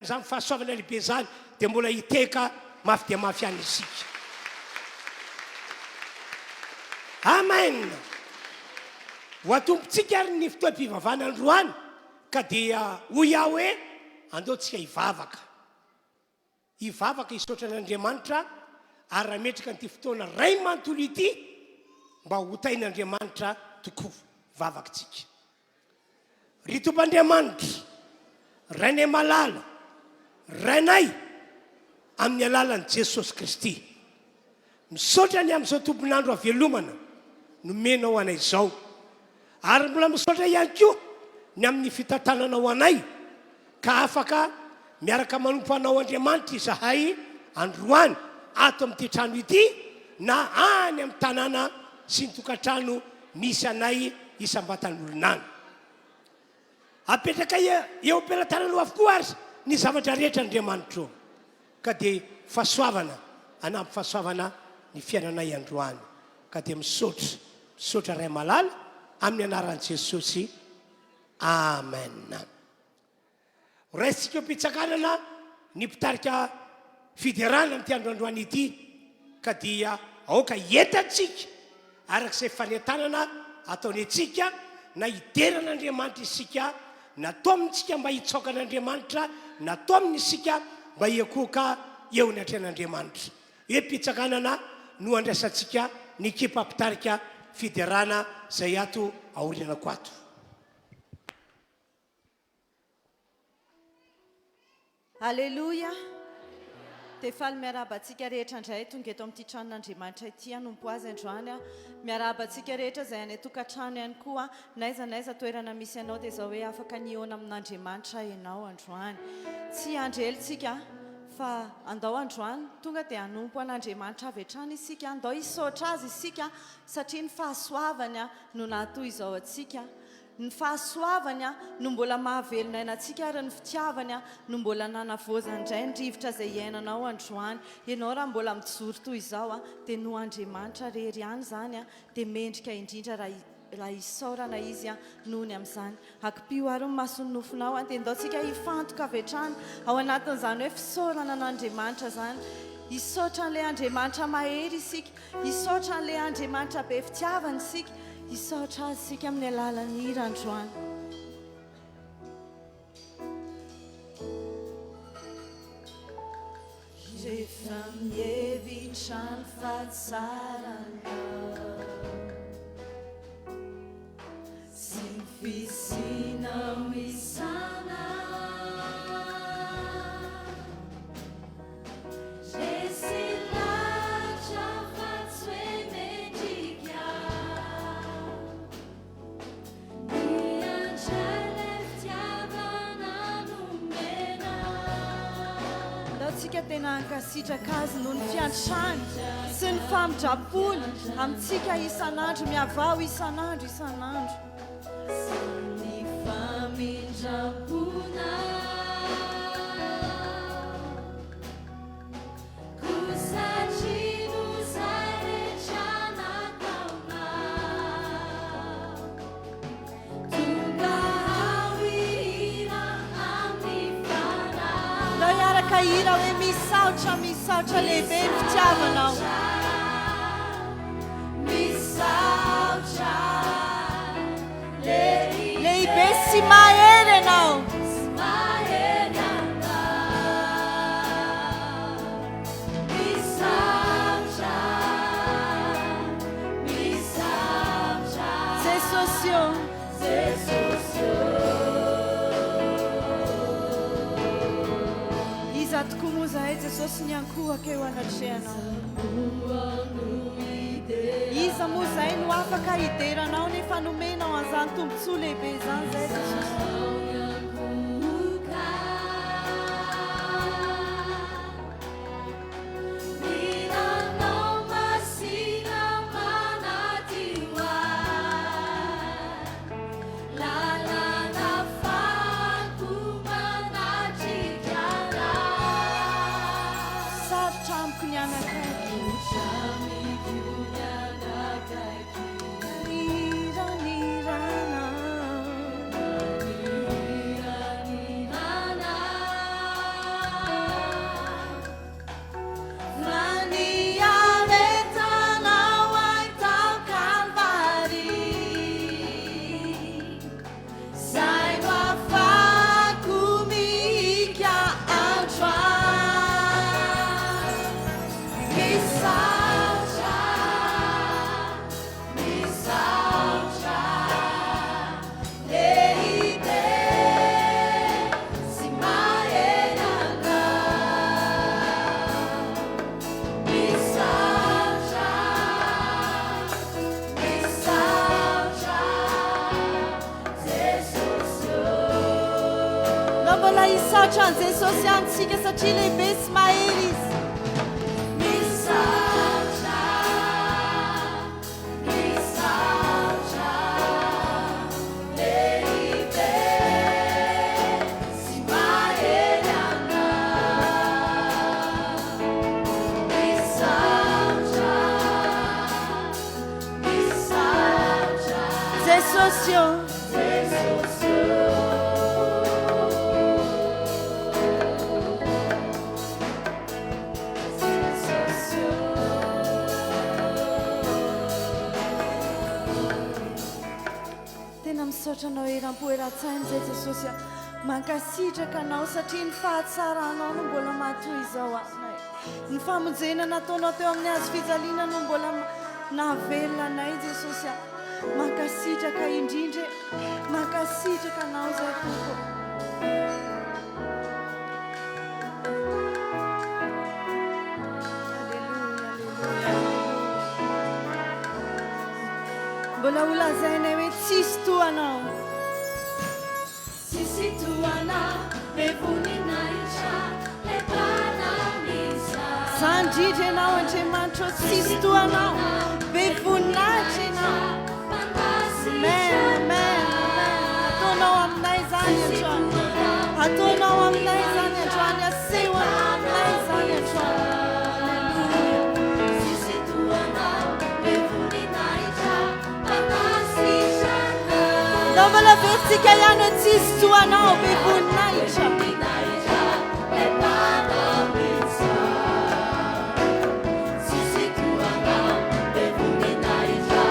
zany fahasoavana lehibe zany dia mbola hiteka mafy dia mafy any isika. Amen. Ho atompontsika ary ny fotoam-pivavahana androany ka dia hoy aho hoe andeontsika hivavaka. Hivavaka hisaotra an'Andriamanitra ary raha metrika n'ity fotoana ray manontolo ity mba hotain'Andriamanitra tokoa vavakantsika. Ry Tompoandriamanitra, rainay malala, rainay amin'ny alalan'i Jesosy Kristy. Misaotra ny amin'izao tompon'andro havelomana nomenao anay izao. Ary mbola misaotra ihany koa ny amin'ny fitantananao anay ka afaka miaraka manompo anao Andriamanitra izahay androany ato amin'ity trano ity na any amin'ny tanàna sy ny tokantrano misy anay isam-batan'olonany. Apetraka eo am-pelantananao avokoa ary ny zavatra rehetra Andriamanitra ka dia fahasoavana anampy fahasoavana ny fiainanay androany ka dia misaotra ray malala amin'ny anaran'i Jesosy. Amen. Raisitsika mpitsakanana ny mpitarika fiderana amin'ity androandroany ity ka dia aoka entantsika arak'izay fanentanana ataony antsika na hideran'Andriamanitra isika, natao amintsika mba hitsaoka an'Andriamanitra, natao amin'ny isika mba hiakoka eo ny atrean'Andriamanitra. Hoe mpitsakanana no andraisantsika ny kipa mpitarika fiderana zay ato aorianako ato. Alleluia. Tefaly miarabantsika rehetra indray tonga eto amin'ity tranon'Andriamanitra ity hanompo azy androany. Miarabantsika rehetra izay any tokantrano ihany koa, naiza toerana misy ianao dia izao hoe afaka niona amin'Andriamanitra ianao androany. Tsy andrelitsika fa andao androany tonga dia hanompo an'Andriamanitra avy hatrany isika, andao hisaotra azy isika satria ny fahasoavany no nahatoy izao atsika. Ny fahasoavany no mbola mahavelona ainantsika ary ny fitiavany no mbola nanavoazany indray ny rivotra izay iainanao androany. Ianao raha mbola mijoro toy izao dia no Andriamanitra rery ihany zany dia mendrika indrindra raha isaorana izy noho ny amin'izany. Akipio ary ny masony nofonao dia ndaontsika hifantoka avy hatrany ao anatin'izany hoe fisaorana an'Andriamanitra zany. Hisaotra an'ilay Andriamanitra mahery isika, hisaotra an'ilay Andriamanitra be fitiavana isika, hisaotra azy isika amin'ny alalan'ny hira androany. Rehefa mihevitra ny fahatsarana sy ny fisianao isana, tsika tena ankasitraka azy noho ny fiantrany sy ny famindrapony amintsika isan'andro, miavao isan'andro isan'andro. Ny famindrapona kosatrino zaretra nataona tonga hawira amifana. Ndao iaraka hira hoe misaotra lehibe ny fitiavanao. Misaotra lehibe sy mahery ianao. Tokoa moa zahay Jesosy ny ankohaka eo anatrehanao. Iza moa zahay no afaka hideranao nefa nomenao an'izany tombontsoa lehibe izany zahay Jesosy. Nira, nira, nira. misaotra ny jesosy antsika satria lehibe sy mahery izy tena misaotranao eram-poeran-tsainy zay jesosy mankasitraka anao satria ny fahatsara anao no mbola matoy izao aminay ny famonjena nataonao teo amin'ny azo fijaliana no mbola navelona anay jesosy mankasitraka indrindra mankasitraka anao zay toko mbola olazainay hoe tsisy toanao Sisi tuana bevuninaicha lepanamisa zandridry ianao andriamanitra o tsisy toanao be voninahitra ianao amen amen ataonao aminay zany androany ataonao aminay zany androany asehoanao aminay zany androany Sisi tuana bevuninaicha panasishana Navala vetsika ihany hoe tsisy toanao be voninahitra Naicha lepanamisa Sisi tuana bevuninaicha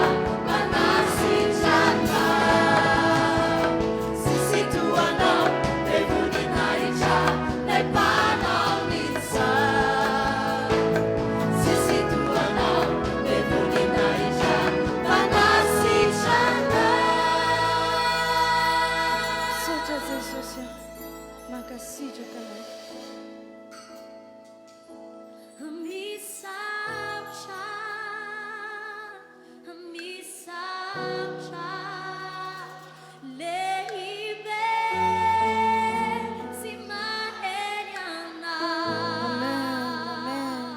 panasishana Sisi tuana bevuninaicha lepanamisa Sisi tuana bevuninaicha panasishana sotra jesosy mankasitraka anao Misaucha lehibe si maheriana amen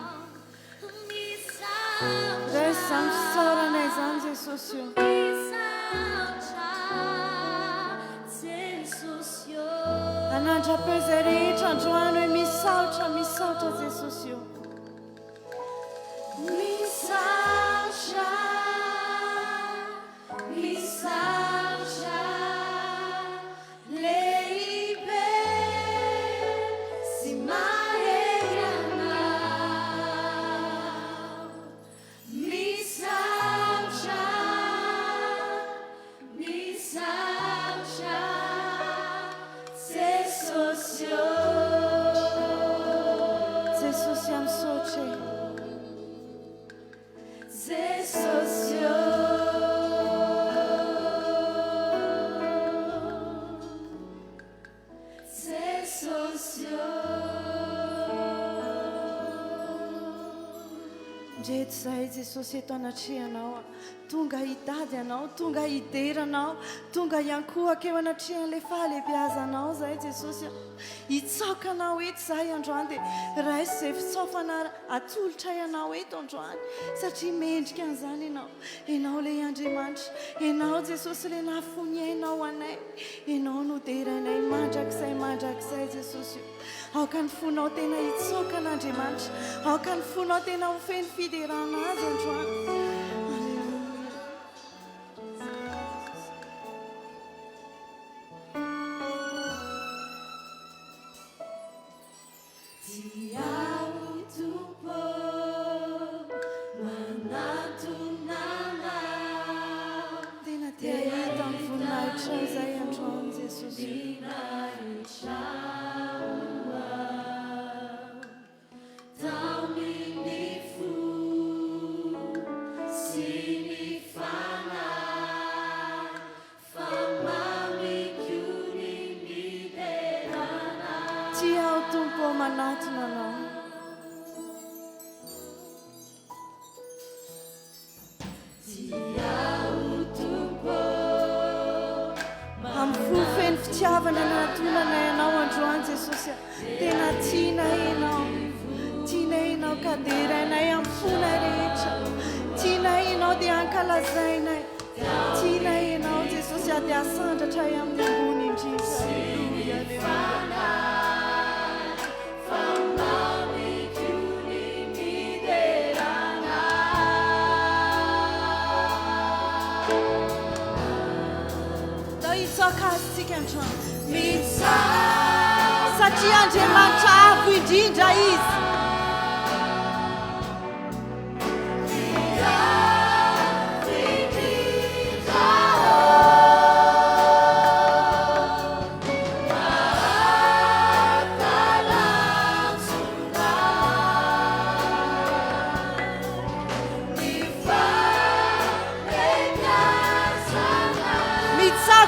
Misaucha resa misaoranay zany jesosy io Misaucha Jesosio anandrape zay rehetra androany hoe misaotra jesosy io Misaucha Misaucha lehibe si maheriana Misaucha Misaucha Jesosio jesosy amsotre Jesosio ndreto zahay jesosy eto anatrehanao tonga hitady anao tonga hideranao tonga iankohaka eo anatrehan'le fahalehibiazanao zahay jesosy hitsaoka anao eto zahay androany dia raisy zay fitsofana atolotra ianao eto androany satria mendrika an'izany ianao le andriamanitra ianao jesosy le nafoniainao anay ianao no deranay mandrakizay jesosy aoka ny fonao tena hitsoka an'andriamanitra aoka ny fonao tena ho feny fiderana azy androany tena tia hita ny voninahitra izay androany jesosy tia ho tompo manatona anao amin'ny fofeny fitiavana natonana ianao androany Jesosy tena tiana ianao ka dia irainay amin'ny fona rehetra tiana ianao dia ankalazainay tiana ianao Jesosy dia asandratra amin'ny ambony indrindra Sakasika androany satria Andriamanitra avo indrindra izy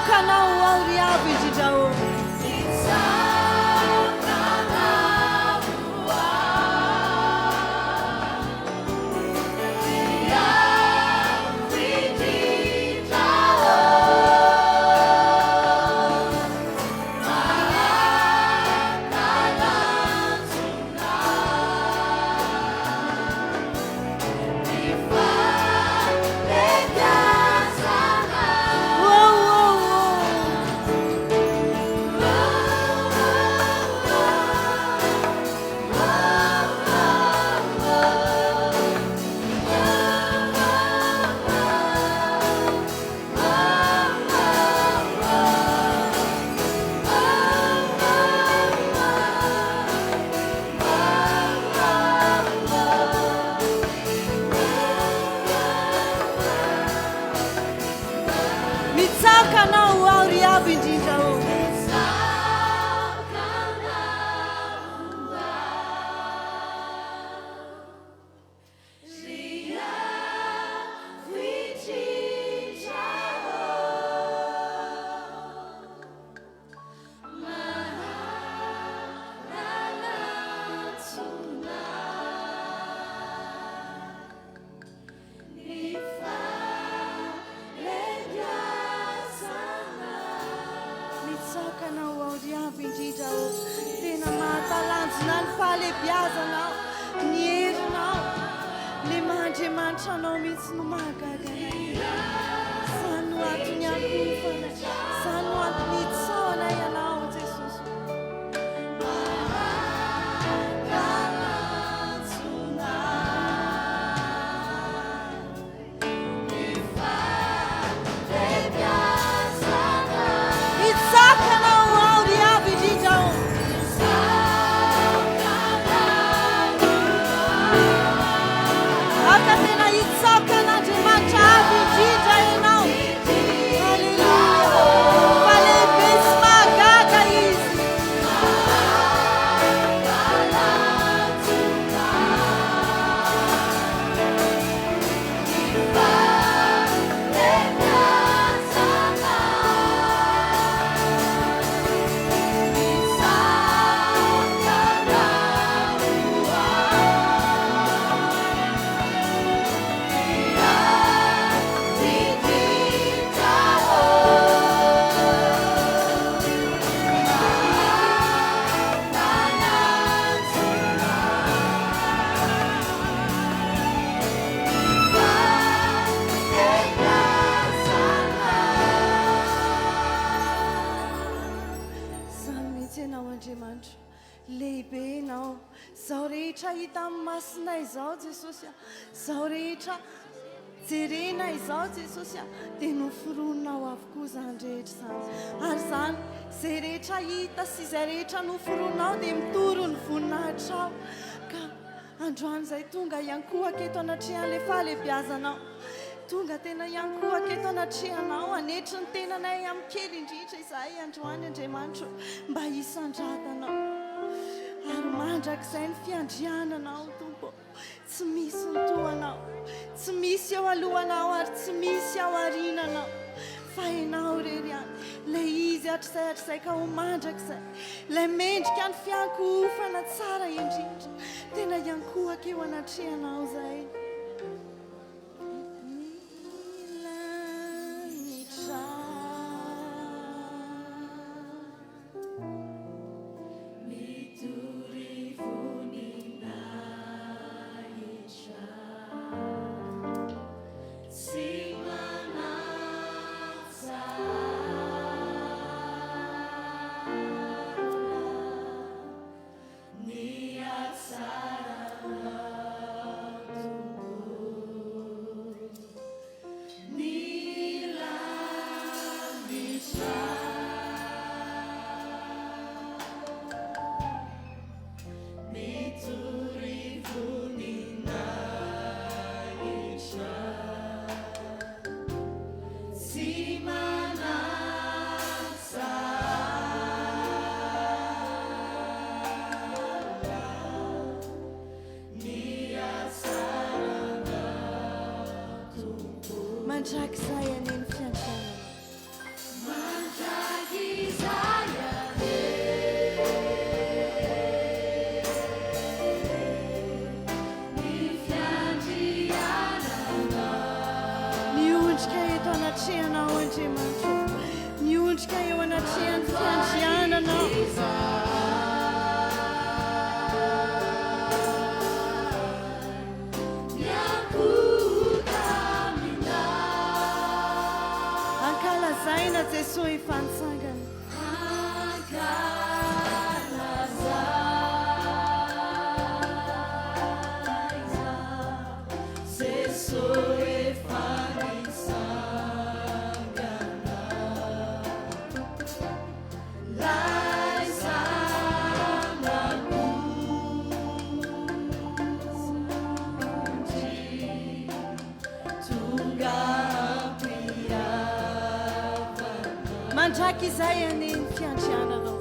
Kanao ao ry avo indrindra o Kanao ao ry avo indrindra o tena mahatalanjona ny fahalebiazanao ny herinao le mahandriamanitra anao mihitsy no mahagaga sany no antony akofana sany no antony itsaona ianao Jesosy itsakanao ao ry avo indrindra o aka tena itsakan'Andriamanitra avo indrindra ianao Alleluia fa lehibe sy mahagaga izy lehibe ianao zao rehetra hita amin'ny masonay izao Jesosy zao rehetra jerena izao Jesosy dia noforoninao avokoa izany rehetra izany ary izany izay rehetra hita sy izay rehetra noforoninao dia mitoro ny voninahitrao ka androany izay tonga iankohaka eto anatrehan'ilay fahalebiazanao tonga tena iankohaka eto anatrehanao anetry ny tenanay amin'ny kely indrindra izahay androany Andriamanitra mba hisandratanao ary mandrakizay ny fiandriananao Tompo tsy misy nitohanao tsy misy eo alohanao ary tsy misy ao arinanao fa ianao rery any lay izy hatrizay ka ho mandrakizay lay mendrika ny fiankohofana tsara indrindra tena iankohaka eo anatrehanao izay mandrakizay aneny fiantrainana miondrika eto anatrehanao andriamanitra miondrika eo anatrehan'ny fiandriananao ankalazaina Jesosy efa nitsangana mandrakizay aneny fiandriananao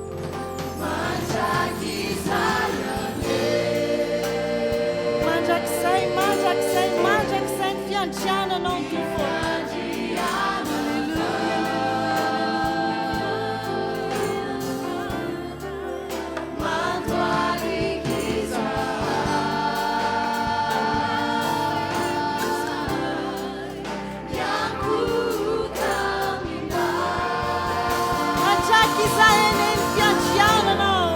mandrakizay ny fiandriananao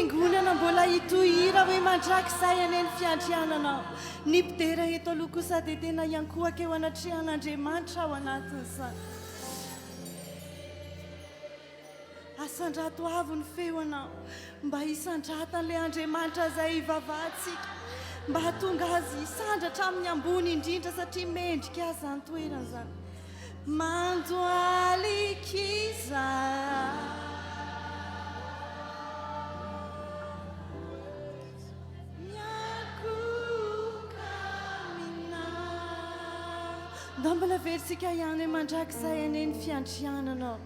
tompo mbola hitohira hoe mandrakizay aneny fiandriananao ny mpidera eto aloha kosa dia tena iankohaka eo anatrehan'Andriamanitra ao anatin'izany asandrato avo ny feonao mba hisandrata an'ilay Andriamanitra izay hivavahantsika mba hatonga azy hisandratra amin'ny ambony indrindra satria mendrika azy zany toerana zany mandoalikiza da mbola veritsika ihany hoe mandrakizay aneny fiandriananao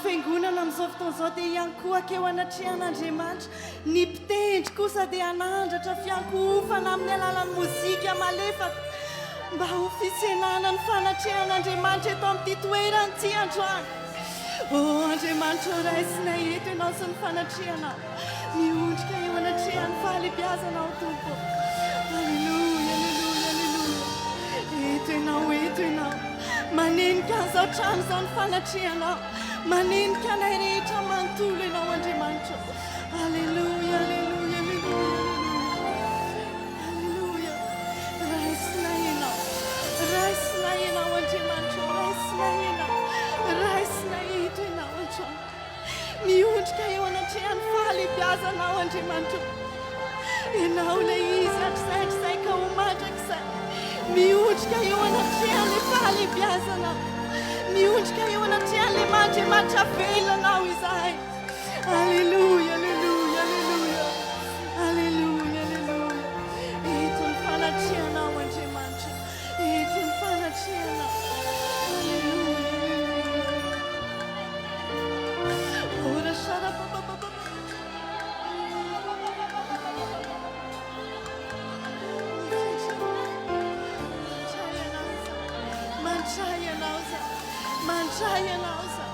fiangonana amin'izao fotoan'izao dia iankohaka eo anatrehan'Andriamanitra ny mpitendry kosa dia hanandratra fiankohofana amin'ny alalan'ny mozika malefaka mba ho fisenana ny fanatrehan'Andriamanitra eto amin'ity toerana ity androany o Andriamanitra raisina eto ianao sy ny fanatrehanao miondrika eo anatrehan'ny fahalebiazanao tompo alleluia alleluia alleluia eto ianao manenika an'izao trano izao ny fanatrehanao manenika anay rehetra manontolo ianao Andriamanitra alleluia alleluia alleluia alleluia raisina ianao Andriamanitra raisina eto ianao androany miondrika eo anatrehan'ny fahalebiazanao Andriamanitra ianao ilay izy atr'izay ka ho mandrakizay miondrika eo anatrehan'ilay fahalebiazanao miondrika eo anatrehan'ilay Andriamanitra velanao izahay alleluia alleluia alleluia alleluia alleluia eto ny fanatrehanao Andriamanitra eto ny fanatrehanao alleluia alleluia mandray ianao za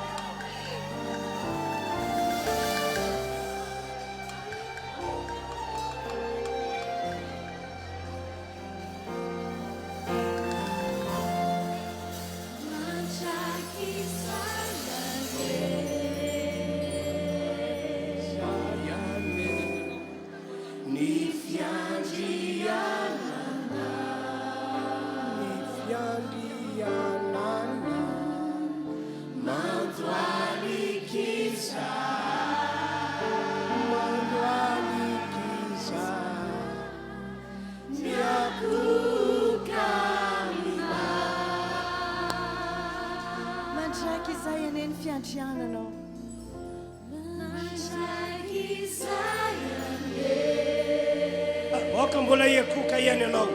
mandraky izay aneny fiandriananao aoka mbola iakoka ihany ianao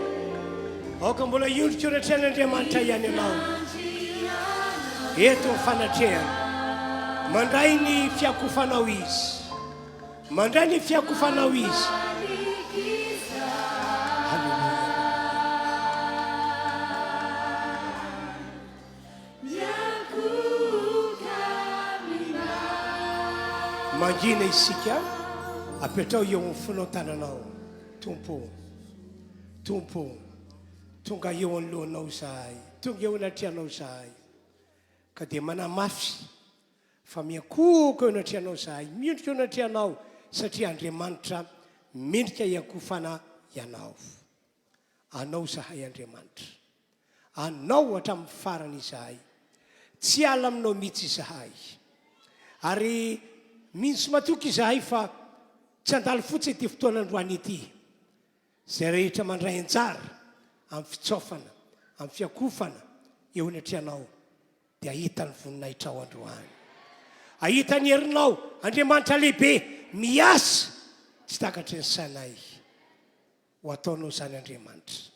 aoka mbola iondrika oratran'Andriamanitra ihany ianao eto mifanatrehana mandray ny fiakofanao izy mandray ny fiakofanao izy mangina isika apetrao eo amin'ny finotananao tompo tompo tonga eo anoloanao zahay tonga eo anatrehanao zahay ka dia manamafy fa miakoka eo anatrehanao zahay miondrika eo anatrehanao satria Andriamanitra mendrika iakofana ianao anao zahay Andriamanitra anao hatramin'ny farany izahay tsy ala aminao mihitsy izahay ary mintsy matoky izahay fa tsy andalo fotsiny ity fotoanandroany ity zay rehetra mandray anjara amin'ny fitsofana amin'ny fiakofana eo anatrehanao dia ahita ny voninahitrao androany ahita ny herinao Andriamanitra lehibe miasa tsy takatry ny sainay ho ataonao zany Andriamanitra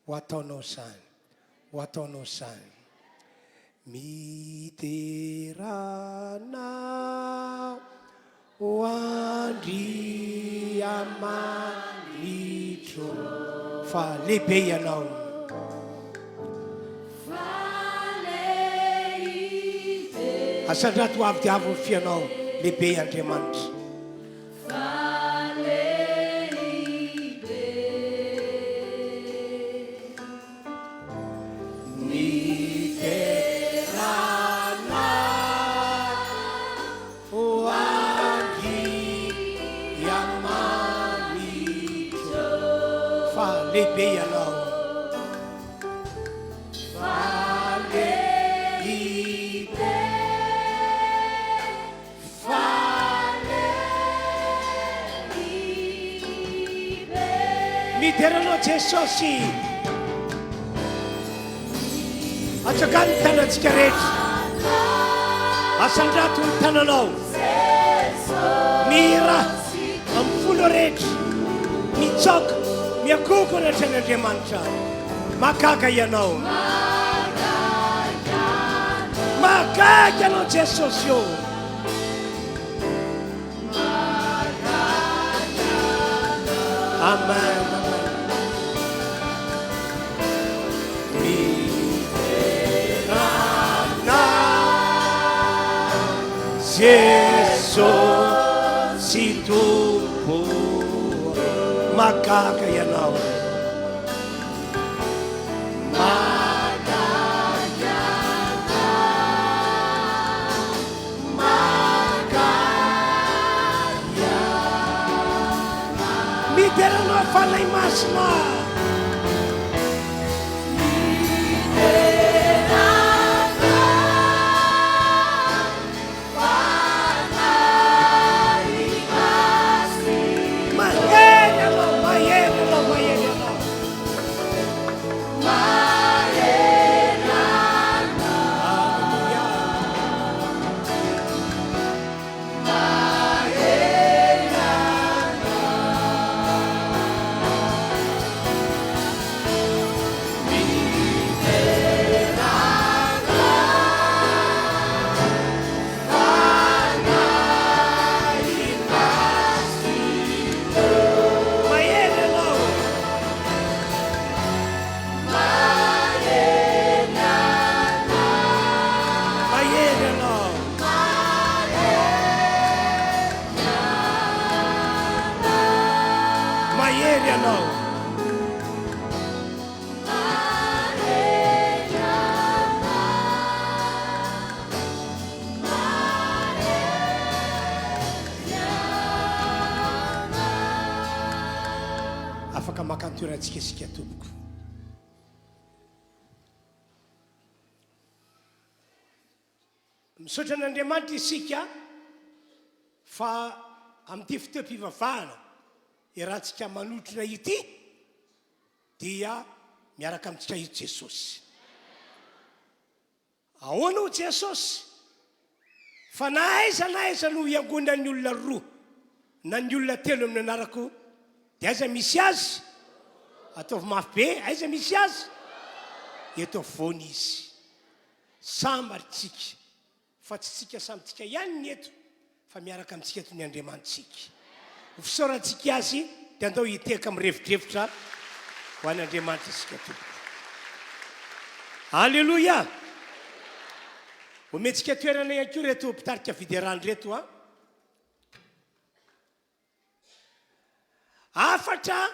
ho ataonao zany ho ataonao zany miterana ho Andriamanitro fa lehibe ianao asandrato avy dia avy ny fianao lehibe Andriamanitra lehibe ianao miteranao Jesosy atsakany ny tanantsika rehetra asandrato ny tananao mira amin'ny folo rehetra mitsoka miakoko anatran'Andriamanitra mahagaga ianao mahagaga ianao Jesosy io amen miterana Jesosy Tompo mahagaga ianao miterana falay masina afaka makantoerantsika isika tompoko. Misaotra an'Andriamanitra isika fa amin'ity fotoam-pivavahana iarahantsika manotrona ity dia miaraka amintsika io Jesosy. Ahoana ho Jesosy? Fa na aiza no iangona ny olona roa na ny olona telo amin'ny anarako dia aiza misy azy? Ataovy mafy be, aiza misy azy? Eto afovoany izy. Sambaritsika. Fa tsy tsika samitsika ihany ny eto, fa miaraka amintsika eto ny Andriamanitsika. Ho fisaorantsika azy dia andao hiteka mirevidrevitra ho an'Andriamanitra isika tompoko. Alleluia! Ometsika toerana ihany koa reto mpitarika fiderany reto a. Afatra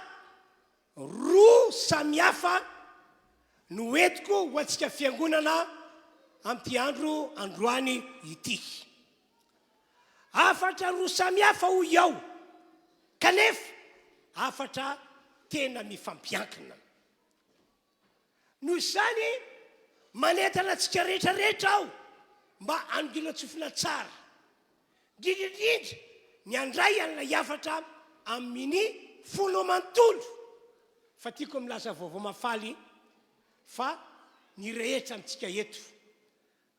roa samihafa no entiko ho antsika fiangonana amin'ity androany ity. Afatra roa samihafa ho iaho, kanefa afatra tena mifampiankina. Noho izany manentana antsika rehetrarehetra aho mba angilatsofina tsara, indrindrindrindra ny andray an'ilay afatra amin'ny folo manontolo. Fa tiako milaza vaovao mafaly fa ny rehetra amintsika eto,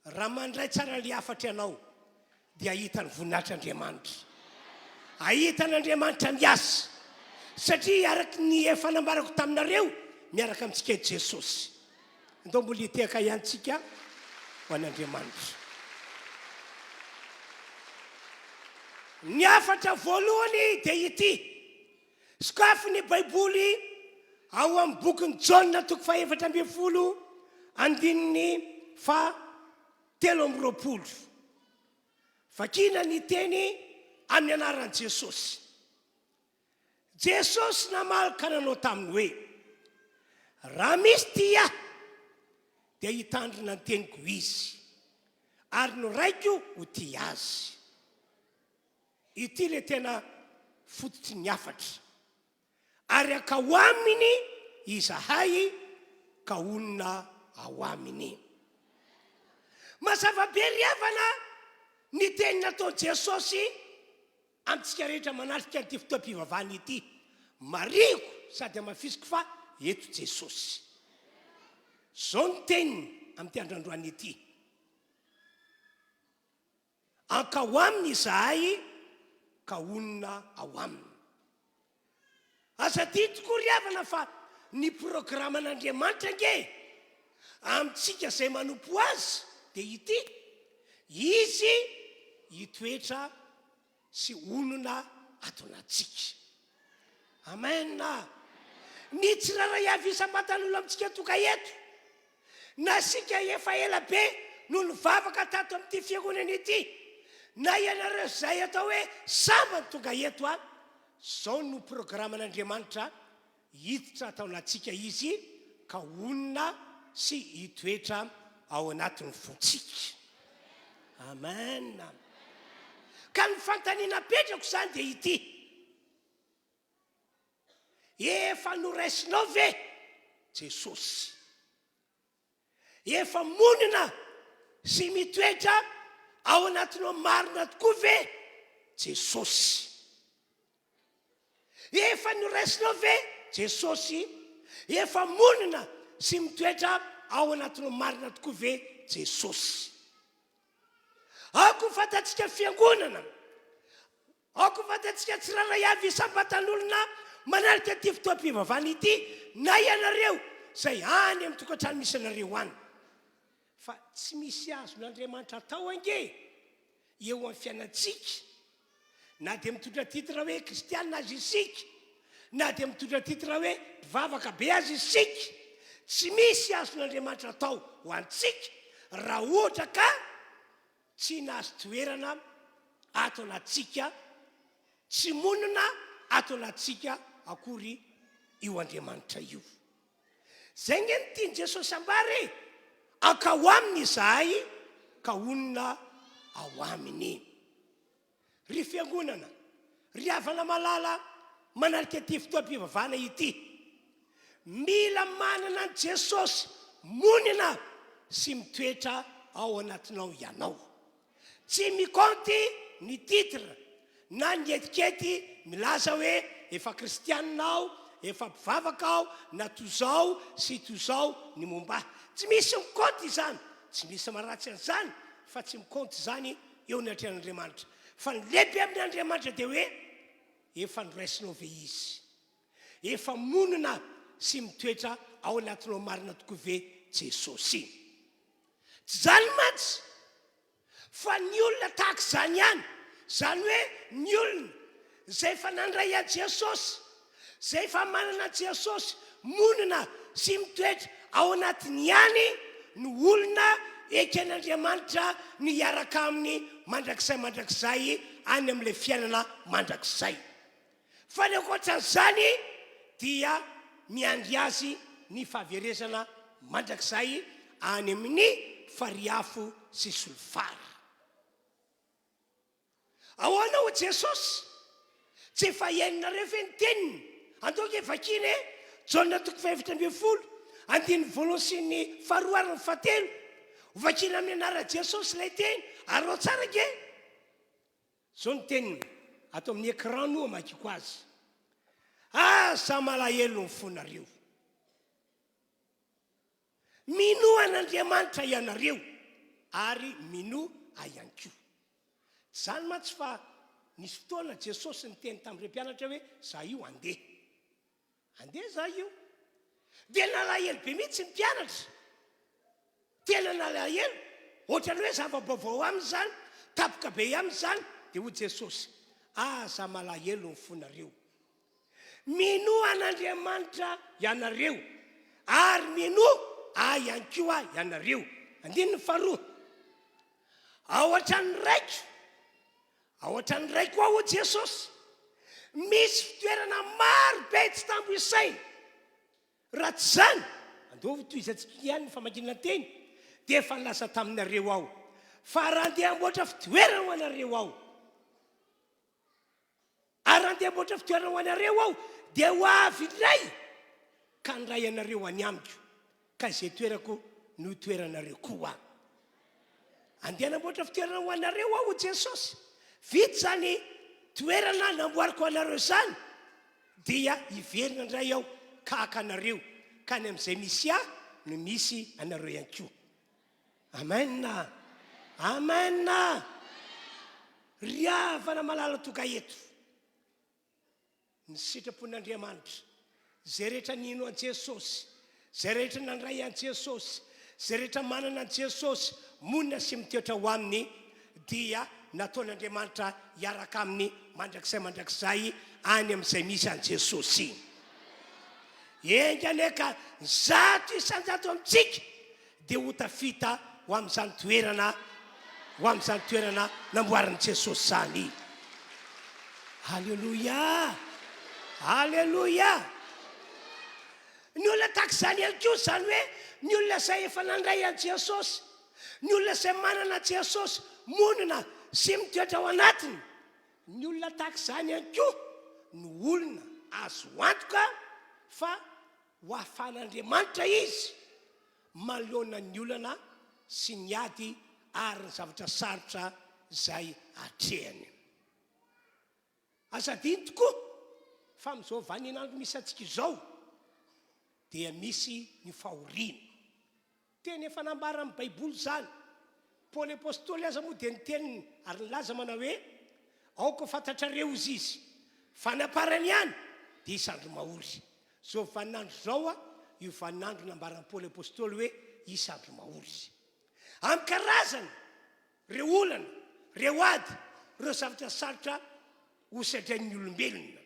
raha mandray tsara ilay afatra ianao dia ahita ny voninahitr'Andriamanitra, ahita n'Andriamanitra miasa, satria araka ny efa nambarako taminareo miaraka amintsika i Jesosy. Andao mbola hiteka ihany tsika ho an'Andriamanitra. Ny afatra voalohany dia ity. Sokafin'ny Baiboly ao amin'ny bokin'ny Jaona toko 7:20. Vakina ny teny amin'ny anaran'i Jesosy. Jesosy namalaka nanao taminy hoe, raha misy tia dia hitandrina ny teniko izy, ary no raiko ho tia azy. Ity le tena fototry ny afatra. Ary aka ho aminy izahay ka onona ao aminy. Mazava be riavana ny teny nataony Jesosy amintsika rehetra manarika an'ity fotoam-pivavahana ity. Mariko sady amafisiko fa eto Jesosy. Zao ny teniny amin'ity androandroany ity. Aka ho aminy izahay ka onona ao aminy. Asa ty tokoa riavana fa ny programan'Andriamanitra nge amintsika izay manompo azy dia ity. Izy hitoetra sy onona ato anatsika. Amen. Ny tsiraray avy isam-batan'olo amintsika toka eto, na sika efa ela be no nivavaka tato amin'ity fiangonana ity, na ianareo izay atao hoe sambany tonga eto a, zao no programan'Andriamanitra hiditra atao anatsika izy ka onona sy hitoetra ao anatin'ny fontsika. Amen. Ka ny fantaniana petrako izany dia ity. Efa noraisinao ve Jesosy? Efa monina sy mitoetra ao anatinao marina tokoa ve Jesosy? Efa noraisinao ve Jesosy? Efa monina sy mitoetra ao anatinao marina tokoa ve Jesosy? Ako fantatsika fiangonana, ako fantatsika tsiraray avy isam-batan'olona manarika ty fotoam-pivavahana ity, na ianareo izay any amin'ny tokantrano misy anareo any. Fa tsy misy azon'Andriamanitra atao ange eo amin'ny fiainatsika, na dia mitondra titra hoe kristianina azy isika, na dia mitondra titra hoe vavaka be azy isika. Tsy misy azon'Andriamanitra atao ho antsika raha ohatra ka tsy nahazo toerana ato anatsika, tsy monina ato anatsika akory io Andriamanitra io. Zay nge ny tiany Jesosy ambary, aka ho aminy izahay ka onona ao aminy. Ry fiangonana, ry havana malala manarika ty fotoam-pivavahana ity, mila manana an Jesosy monina sy mitoetra ao anatinao ianao. Tsy mikonty ny titre na ny etikety milaza hoe efa kristianina aho, efa mpivavaka aho, na tozao sy tozao ny momba. Tsy misy mikonty izany, tsy misy maratsy an'izany, fa tsy mikonty zany eo ny atrehan'Andriamanitra. Fa ny lehibe amin'ny Andriamanitra dia hoe efa niraisinao ve izy, efa monina sy mitoetra ao anatinao marina tokoa ve Jesosy. Tsy zany mantsy fa ny olona tahaka izany ihany, zany hoe ny olona zay efa nandray a Jesosy, zay efa manana Jesosy monina sy mitoetra ao anatiny ihany ny olona eken'Andriamanitra ny iaraka aminy mandrakizay any amin'ilay fiainana mandrakizay. Fa ny ankoatran'izany dia miandry azy ny fahaverezana mandrakizay any amin'ny fariafo sy solofara. Ahoana ho Jesosy? Tsy efa iainareo ve ny teniny? Antoka efa kiny Jaona 4:20, andiny voalohany sy ny faharoa ary ny fahatelo. Vakina amin'ny anara Jesosy ilay teny, arao tsara ke? Zao ny teniny, ato amin'ny écran no amakiko azy. Sa malahelo ny fonareo. Mino an'Andriamanitra ianareo ary mino ihany koa. Zany mantsy fa nisy fotoana Jesosy niteny tamin'ireo mpianatra hoe za io andeha. Andeha za io. Dia nalahelo be mihitsy ny mpianatra. Tena nalahelo. Ohatrany hoe zava-baovao am'izany, tapoka be am'izany, dia ho Jesosy. Za malahelo ny fonareo. Mino an'Andriamanitra ianareo ary mino ihany koa ianareo. Andininy faharoa. Ao ohatran'ny raiko ao Jesosy. Misy fitoerana maro be tsy tambo isaina. Raha tsy zany, andao toizantsika ihany ny famakinana teny, dia efa nilasa taminareo ao. Fa raha andeha amboatra fitoerana ho anareo ao, ary andeha amboatra fitoerana ho anareo ao, dia ho avy indray ka ndray anareo any amiko, ka izay toerako no toeranareo koa. Andeha namboatra fitoerana ho anareo ao Jesosy. Vita zany toerana namboariko anareo zany, dia hiverina indray aho kahaka anareo, ka ny amin'izay misy no misy anareo ihany koa. Amen. Amen. Ry havana malala toka eto, ny sitrapon'Andriamanitra, zay rehetra nino an Jesosy, zay rehetra nandray an Jesosy, zay rehetra manana an Jesosy monina sy mitoetra ho aminy, dia nataon'Andriamanitra hiaraka aminy mandrakizay any amin'izay misy an Jesosy. Engany ka zato isan-jato amintsika dia ho tafita ho amin'izany toerana namboarin'i Jesosy zany. Halleluja. Halleluja. Ny olona tahaka izany ihany koa, zany hoe ny olona izay efa nandray an Jesosy, ny olona izay manana Jesosy monina sy mitoetra ao anatiny, ny olona tahaka izany ihany koa ny olona azo antoka fa ho ahafahan'Andriamanitra izy manoloana ny olana sy ny ady ary ny zavatra sarotra izay atrehany. Azadiny tokoa fa amin'izao vaninandro misy antsika izao dia misy ny fahoriana. Teny efa nambara amin'ny Baiboly zany. Paoly apôstôly aza moa dia niteniny ary nilaza manao hoe aoka fantatrareo izy fa naparany ihany dia isandro mahory. Zao vaninandro zao io vaninandro nambaran'ny Paoly apôstôly hoe isandro mahory. Amin'ny karazany reo olana, reo ady, reo zavatra sarotra hosatrain'ny olombelona.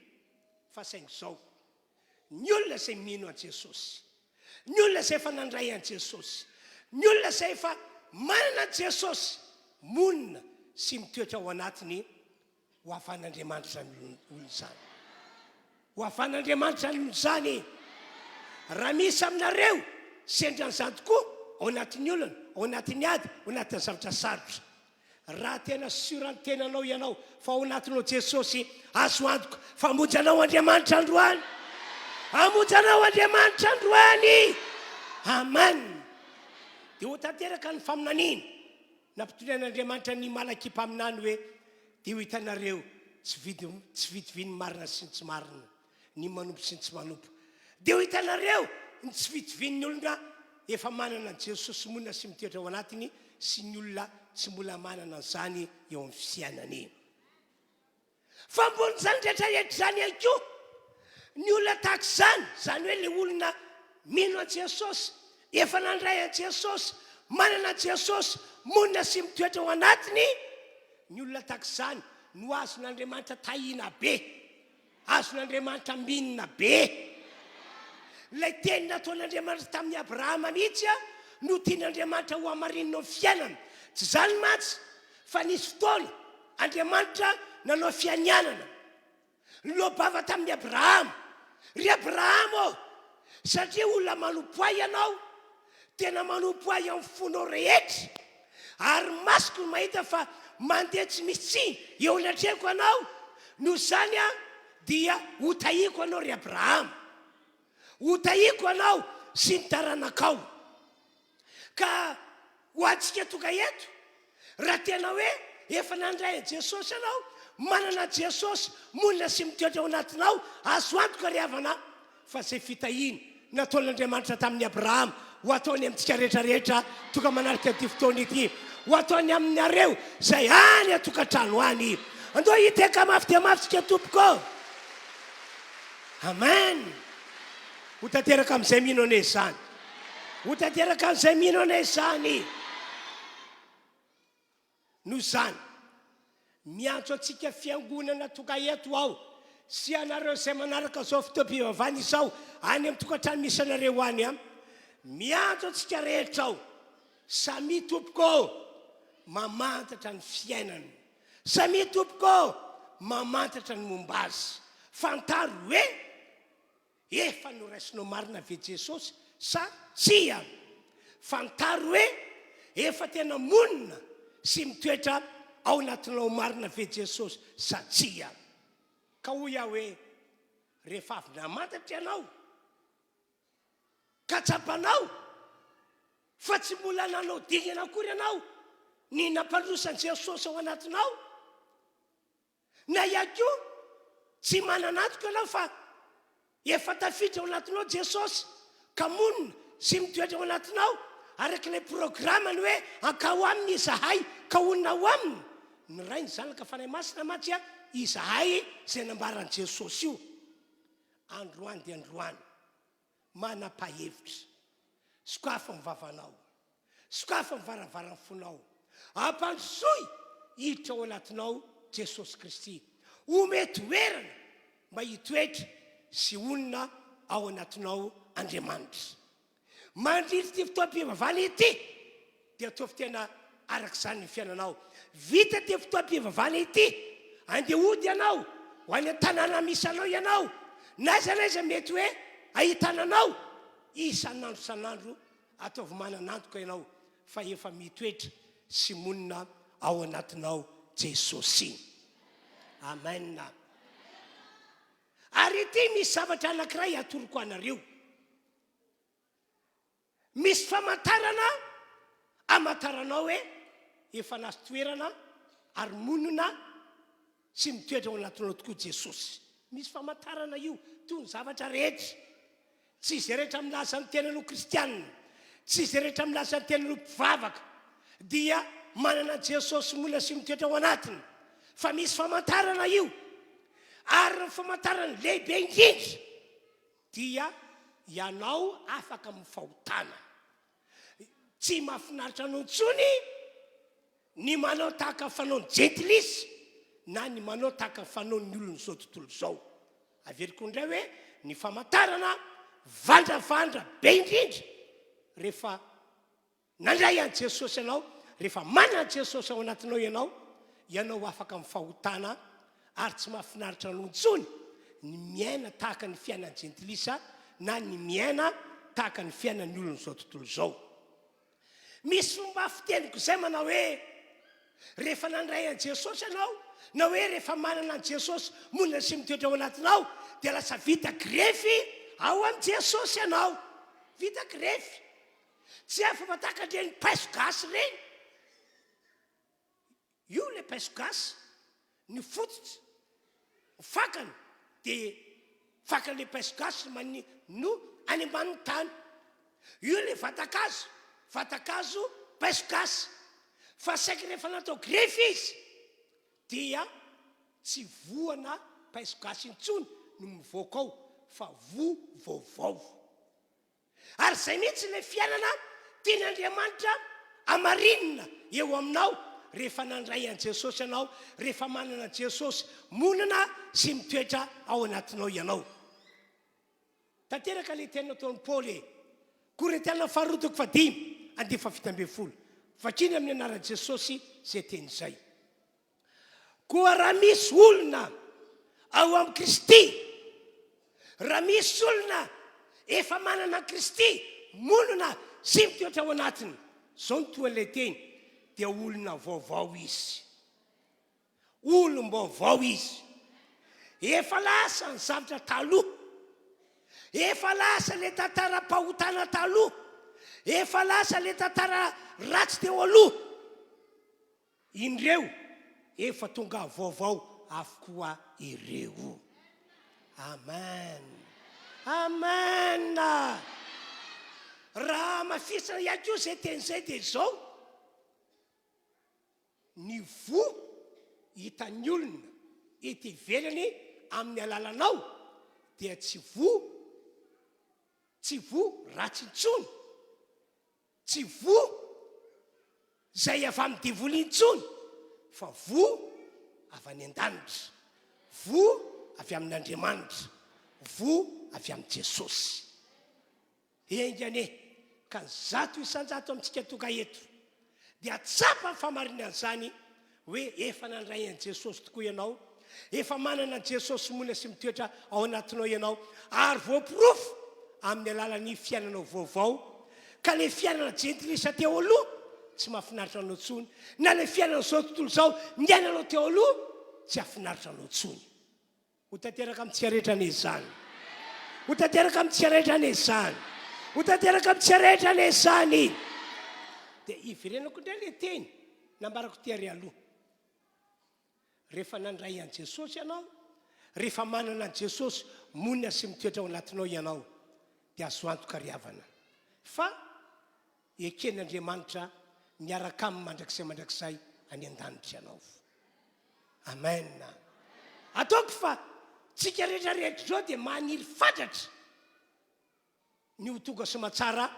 Fa saingy zao, ny olona izay mino an Jesosy, ny olona izay efa nandray an Jesosy, ny olona izay efa manana an Jesosy monina sy mitoetra ao anatiny, ho ahafahan'Andriamanitra ny olona zany. Ho ahafahan'Andriamanitra ny olona zany. Raha misy aminareo sendran'izany tokoa ao anatin'ny olana, ao anatin'ny ady, ao anatin'ny zavatra sarotra, raha tena surany tenanao ianao fa ao anatinao Jesosy azo antoka famonjy anao Andriamanitra androany. amonjanao Andriamanitra androany. Amen. Dia ho tanteraka ny faminaniana nampitonian'Andriamanitra ny malakipa aminany hoe dia ho hitanareo tsy vidividy ny marina sy ny tsy marina, ny manompo sy ny tsy manompo. Dia ho hitanareo ny tsy vidividy ny olona efa manana an Jesosy monina sy mitoetra ao anatiny sy ny olona tsy mbola manana an'izany eo amin'ny fiainany. Fa ambony zany rehetrarehetra zany ihany koa ny olona tahaka izany, zany hoe le olona mino an Jesosy, efa nandray an Jesosy, manana an Jesosy monina sy mitoetra ao anatiny, ny olona tahaka izany no azon'Andriamanitra tahina be, azon'Andriamanitra minina be. Ilay teny nataon'Andriamanitra tamin'ny Abrahama mihitsy no tian'Andriamanitra ho amarinina amin'ny fiainana. Tsy zany mantsy fa nisy fotoana Andriamanitra nanao fianianana lobava tamin'ny Abrahama. Ry Abrahama satria olona manompo ahy ianao, tena manompo ahy amin'ny fonao rehetra, ary masoko no mahita fa mandeha tsy misy tsiny eo anatrehako anao, noho izany dia ho tahiko anao ry Abrahama, ho tahiko anao sy ny taranakao. Ka ho antsika toka eto, raha tena hoe efa nandray an Jesosy ianao, manana Jesosy monina sy mitoetra ao anatinao, azo antoka ry havana fa izay fitahiana nataon'Andriamanitra tamin'ny Abrahama ho ataony amintsika rehetrarehetra toka manarika ty fotoana ity, ho ataony aminareo izay any atokantrano any. Andao hiteka mafy dia mafy tsika tompoko. Amen. Ho tanteraka amin'izay mino ane izany, ho tanteraka amin'izay mino ane izany. Noho izany miantso antsika fiangonana toka eto ao sy anareo izay manaraka zao fotoam-pivavahana izao any amin'ny tokantrano misy anareo any miantso antsika rehetra ao, samy tompoko mamantatra ny fiainany, samy tompoko mamantatra ny momba azy. Fantaro hoe efa noraisinao marina ve Jesosy sa tsia? Fantaro hoe efa tena monina sy mitoetra ao anatinao marina ve Jesosy sa tsia? Ka hoy aho hoe rehefa avy namantatra ianao ka tsapanao fa tsy mbola nanao dingana akory ianao ny nampandrosan Jesosy ao anatinao, na ihany koa tsy mananatoka ianao fa efa tafiditra ao anatinao Jesosy ka monina sy mitoetra ao anatinao arak'ilay programany hoe ankao aminy izahay ka onina ao aminy, ny ray ny zanaka fanahy masina matsy izahay izay nambaran'i Jesosy io. Androany dia androany manapa-hevitra, sokafa ny vavanao, sokafa ny varavaran'ny fonao, ampandrosoy hiditra ao anatinao Jesosy Kristy, omety toerana mba hitoetra sy onina ao anatinao Andriamanitra. Mandritra ty fotoam-pivavahana ity dia ataovy tena arak'izany ny fiainanao. Vita ty fotoam-pivavahana ity, andehody ianao ho any an-tanàna misy anao ianao, naiza naiza mety hoe ahitananao, isan'andro san'andro ataovy mananantoka ianao fa efa mitoetra sy monina ao anatinao Jesosy. Amen. Ary ity misy zavatra anankiray atoroko anareo. Misy famantarana amantaranao hoe efa nasy toerana ary monina sy mitoetra ao anatinao tokoa Jesosy. Misy famantarana io toy ny zavatra rehetra. Tsy izy rehetra milaza ny tenanao kristianina, tsy izy rehetra milaza ny tenanao mpivavaka dia manana Jesosy monina sy mitoetra ao anatiny, fa misy famantarana io. Ary ny famantarana lehibe indrindra dia ianao afaka mifahotana. Tsy mahafinaritra anao intsony ny manao tahaka fanaony gentilisy na ny manao tahaka fanaony olona zao tontolo zao. Averiko indray hoe ny famantarana vandravandra be indrindra rehefa nandray an Jesosy ianao, rehefa manana Jesosy ao anatinao ianao afaka mifahotana, ary tsy mahafinaritra anao intsony ny miaina tahaka ny fiainan'ny gentilisa na ny miaina tahaka ny fiainan'ny olona zao tontolo zao. Misy fomba fiteniko izay manao hoe rehefa nandray an Jesosy ianao, na hoe rehefa manana an Jesosy monina sy mitoetra ao anatinao dia lasa vita grefy ao am Jesosy ianao vitako refy tsy afa fatakandreny paiso gasy reny io le paiso gasy ny fototra fakany dia fakan'le paiso gasy no any ambanin'ny tany io le vatakazo paiso gasy fa saika rehefa natao grefy izy dia tsy voana paiso gasy intsony no mivoaka ao fa vaovao ary zay mihitsy le fiainana tian'Andriamanitra amarinina eo aminao rehefa nandray an Jesosy ianao rehefa manana Jesosy monina sy mitoetra ao anatinao ianao tanteraka le tena ataon'ny Paoly Korintana 4:5 vakiny amin'ny anaran'i Jesosy zay teny zay koa raha misy olona ao amin'ny Kristy raha misy olona efa manana Kristy monina sy mitoetra ao anatiny zao ny toan'ilay teny dia olona vaovao izy olom-baovao izy efa lasa ny zavatra taloha efa lasa le tantara-pahotana taloha efa lasa le tantara ratsy teo aloha indreo efa tonga vaovao avokoa ireo amen amen raha mafisana ihany koa zay teny zay dia zao ny vo hitan'ny olona ety ivelany amin'ny alalanao dia tsy vo ratsy intsony tsy vo zay avy amin'ny divoly intsony fa vo avy any an-danitra vo avy amin'Andriamanitra vo avy amin'ny Jesosy engane ka zato isanjato amintsika toka eto dia tsapa ny famarinana zany hoe efa nandray an Jesosy tokoa ianao efa manana an Jesosy monina sy mitoetra ao anatinao ianao ary voapirofo amin'ny alalan'ny fiainanao vaovao ka le fiainana jentilisa teo aloha tsy mahafinaritra anao tsony na le fiainana zao tontolo zao ngiainanao teo aloha tsy afinaritra anao tsony ho tanteraka amin'ny tsiarehetra an'izany ho tanteraka amin'ny tsiarehetra an'izany ho tanteraka amin'ny tsiarehetra an'izany dia iverenako indray le teny nambarako tiare aloha rehefa nandray an Jesosy ianao rehefa manana an Jesosy monina sy mitoetra ao anatinao ianao dia azo antoka riavana fa eken'Andriamanitra miaraka amin'ny mandrakizay any an-danitra ianao amen ataoko fa tsika rehetrarehetra zao dia maniry fatratra ny ho tonga sy matsara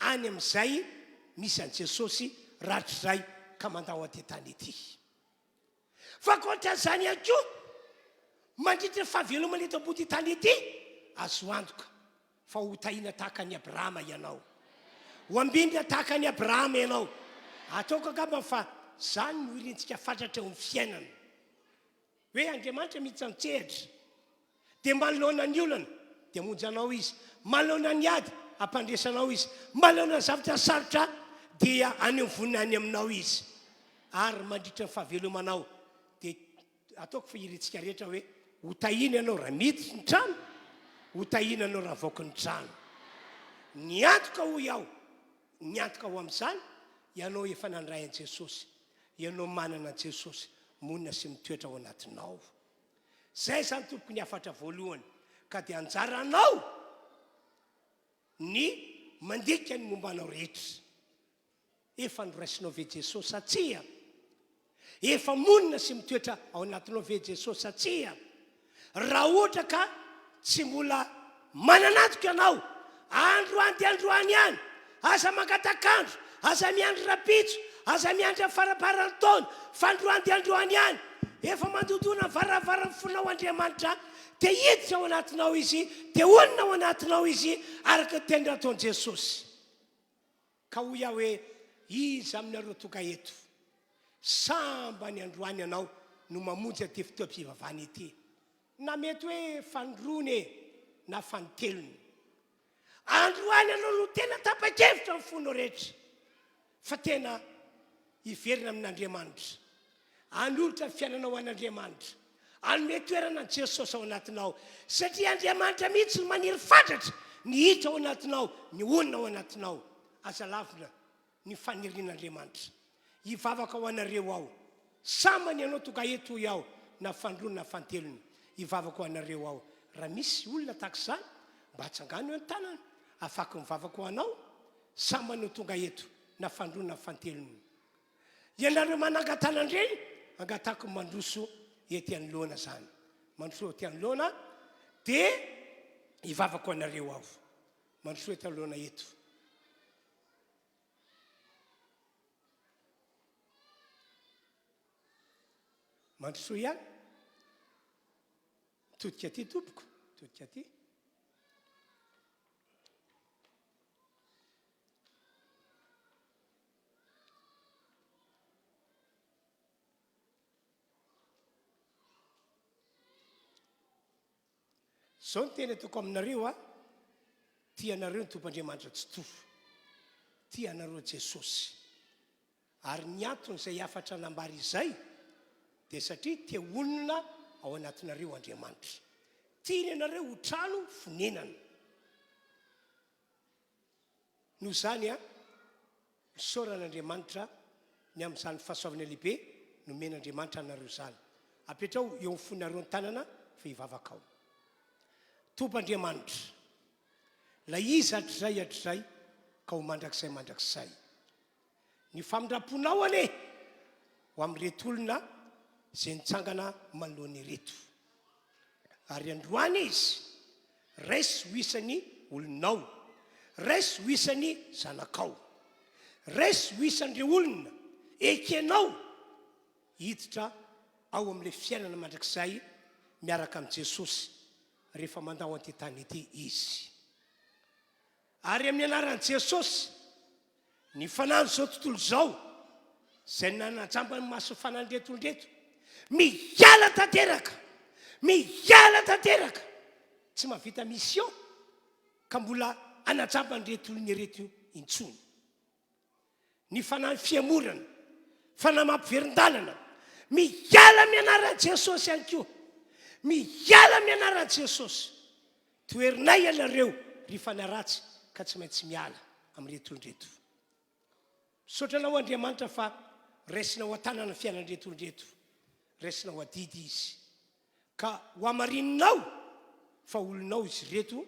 any amin'izay misy an Jesosy ratry zay ka mandao aty-tany ety fa koatran'izany ihany koa mandritra fahavelomana eto ambody tany ety azo antoka fa ho tahina tahaka ny Abrahama ianao ho ambindra tahaka ny Abrahama ianao ataoko angamba fa zany no irintsika fatratra eo amin'ny fiainana hoe Andriamanitra mitsantsehatra dia manoloana ny olana dia monjy anao izy manoloana ny ady ampandresanao izy manoloana ny zavatra sarotra dia any amvonina any aminao izy ary mandritra ny fahavelomanao dia ataoko fa irintsika rehetra hoe ho tahina ianao raha miditra ny trano ho tahina ianao raha vaoky ny trano ny antoka ho iaho ny antoka ho amin'izany ianao efa nandray an Jesosy ianao manana an Jesosy monina sy mitoetra ao anatinao zay zany tompoko ny afatra voalohany ka dia anjaranao ny mandika ny mombanao rehetra efa noraisinao ve Jesosy satria efa monina sy mitoetra ao anatinao ve Jesosy satria raha ohatra ka tsy mbola mananatoko ianao androany dia androany ihany aza mangatakandro aza miandry rapitso aza miandry faraparany taona fa androany dia androany ihany efa mandodona varavaran'ny fonao Andriamanitra dia hiditra ao anatinao izy dia onina ao anatinao izy araka tendra ataon'i Jesosy ka ho iaho hoe izy aminareo toka eto samba ny androany ianao no mamonjy aty fotoam-pivavahana ety na mety hoe fandrony na fantelony androany ianao no tena tapa-kevitra ny fonao rehetra fa tena hiverina amin'Andriamanitra anolotra fiainanao an'Andriamanitra anome toerana ny Jesosy ao anatinao satria Andriamanitra mihitsy no maniry fatratra ny hita ao anatinao ny onina ao anatinao aza lavina ny fanirian'Andriamanitra hivavaka ho anareo ao samany ianao toka eto ao na fandrony na fantelony hivavaka ho anareo ao raha misy olona tak'izany mba hatsangano eo ny tanana afaky mivavaka ho anao samany tonga eto na fandrony na fantelony ianareo manangatanandreny angatako mandroso ety anoloana zany mandroso ety anoloana dia hivavaka ho anareo ao mandroso ety anoloana eto mandroso ihany todika ty tompoko todika ty zao ny tena ataoko aminareo tianareo ny tompandriamanitra tsy tofo tianareo Jesosy ary ny antony izay afatra nambary izay dia satria tia olona ao anatinareo Andriamanitra tiany ianareo ho trano fonenana noho zany misaoran'Andriamanitra ny amin'izany fahasoavana lehibe nomen'Andriamanitra anareo zany apetrao eo amin'ny fonareo ny tanana fa hivavaka ao tompandriamanitra la izy hatrizay ka ho mandrakizay ny famindraponao ane ho amin'reto olona izay nitsangana manoloany reto ary androany izy raisy ho isan'ny olonao raisy ho isan'ny zanakao raisy ho isan'ireo olona ekenao hiditra ao amin'ilay fiainana mandrakizay miaraka amin'i Jesosy rehefa mandao an'ity tany ity izy ary amin'ny anaran'i Jesosy ny fanandro zao tontolo zao izay nanajamba ny maso fanandreto miala tanteraka tsy mahavita mission ka mbola anajamba ny reto olony reto intsony ny fanahy fiamorana fanahy mampiverin-dalana miala amin'ny anaran'i Jesosy ihany koa miala amin'ny anaran'i Jesosy toerinay ianareo rehefa naratsy ka tsy maintsy miala amin'reto olondreto misaotranao Andriamanitra fa raisinao an-tanana fiainan'reto olondreto raisinao adidy izy ka ho amarinonao fa olonao izy reto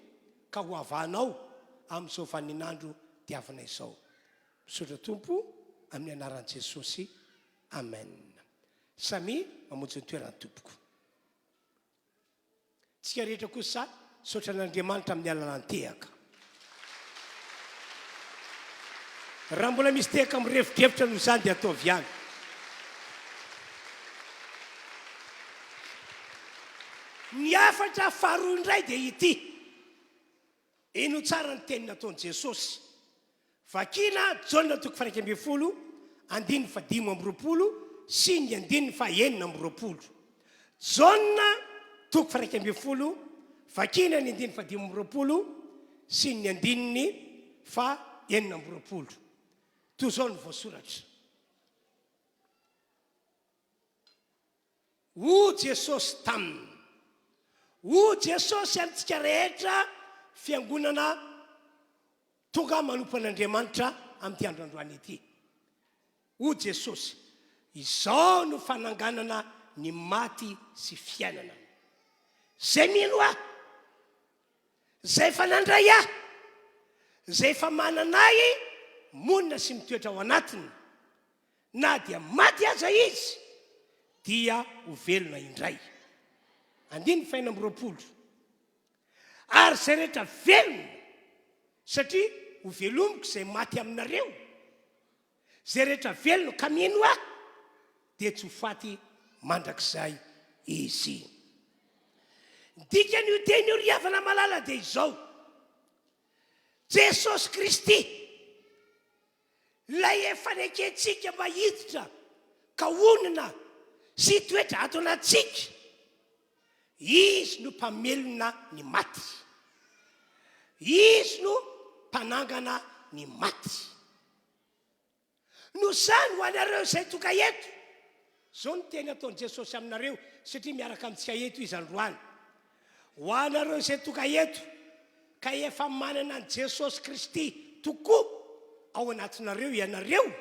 ka ho avanao amin'izao vaninandro diavana izao misaotra tompo amin'ny anaran'i Jesosy amen samy mamonjy ny toeran'ny tompoko tsika rehetra kosa saotra n'Andriamanitra amin'ny alalany tehaka raha mbola misy tehaka mirevidrevitra noho izany dia ataovy ihany ny afatra faharoa indray dia ity ino tsara ny teny nataon'i Jesosy vakiana Jaona 1:15 sy ny 9:20 Jaona 1:15 vakiana ny 9:20 sy ny 9:20 toy zao ny voasoratra ho Jesosy taminy ho Jesosy amintsika rehetra fiangonana tonga manompan'Andriamanitra amin'ity andro androany ity ho Jesosy izao no fananganana ny maty sy fiainana zay mino zay fanandray zay fa mananay monina sy mitoetra ao anatiny na dia maty aza izy dia ho velona indray 9:20 ary zay rehetra velona satria ho velomiko zay maty aminareo zay rehetra velona ka mino dia tsy ho faty mandrakizay izy dikany io teny io riavana malala dia izao Jesosy Kristy lay efa neketsika mba hiditra ka onina sy toetra ato anatsika izy no mpamelona ny maty izy no mpanangana ny maty no zany ho anareo izay tonga eto zao ny teny ataon'i Jesosy aminareo satria miaraka amintsika eto izy androany. Ho anareo izay toka eto ka efa manana an' Jesosy Kristy tokoa ao anatinareo ianareo.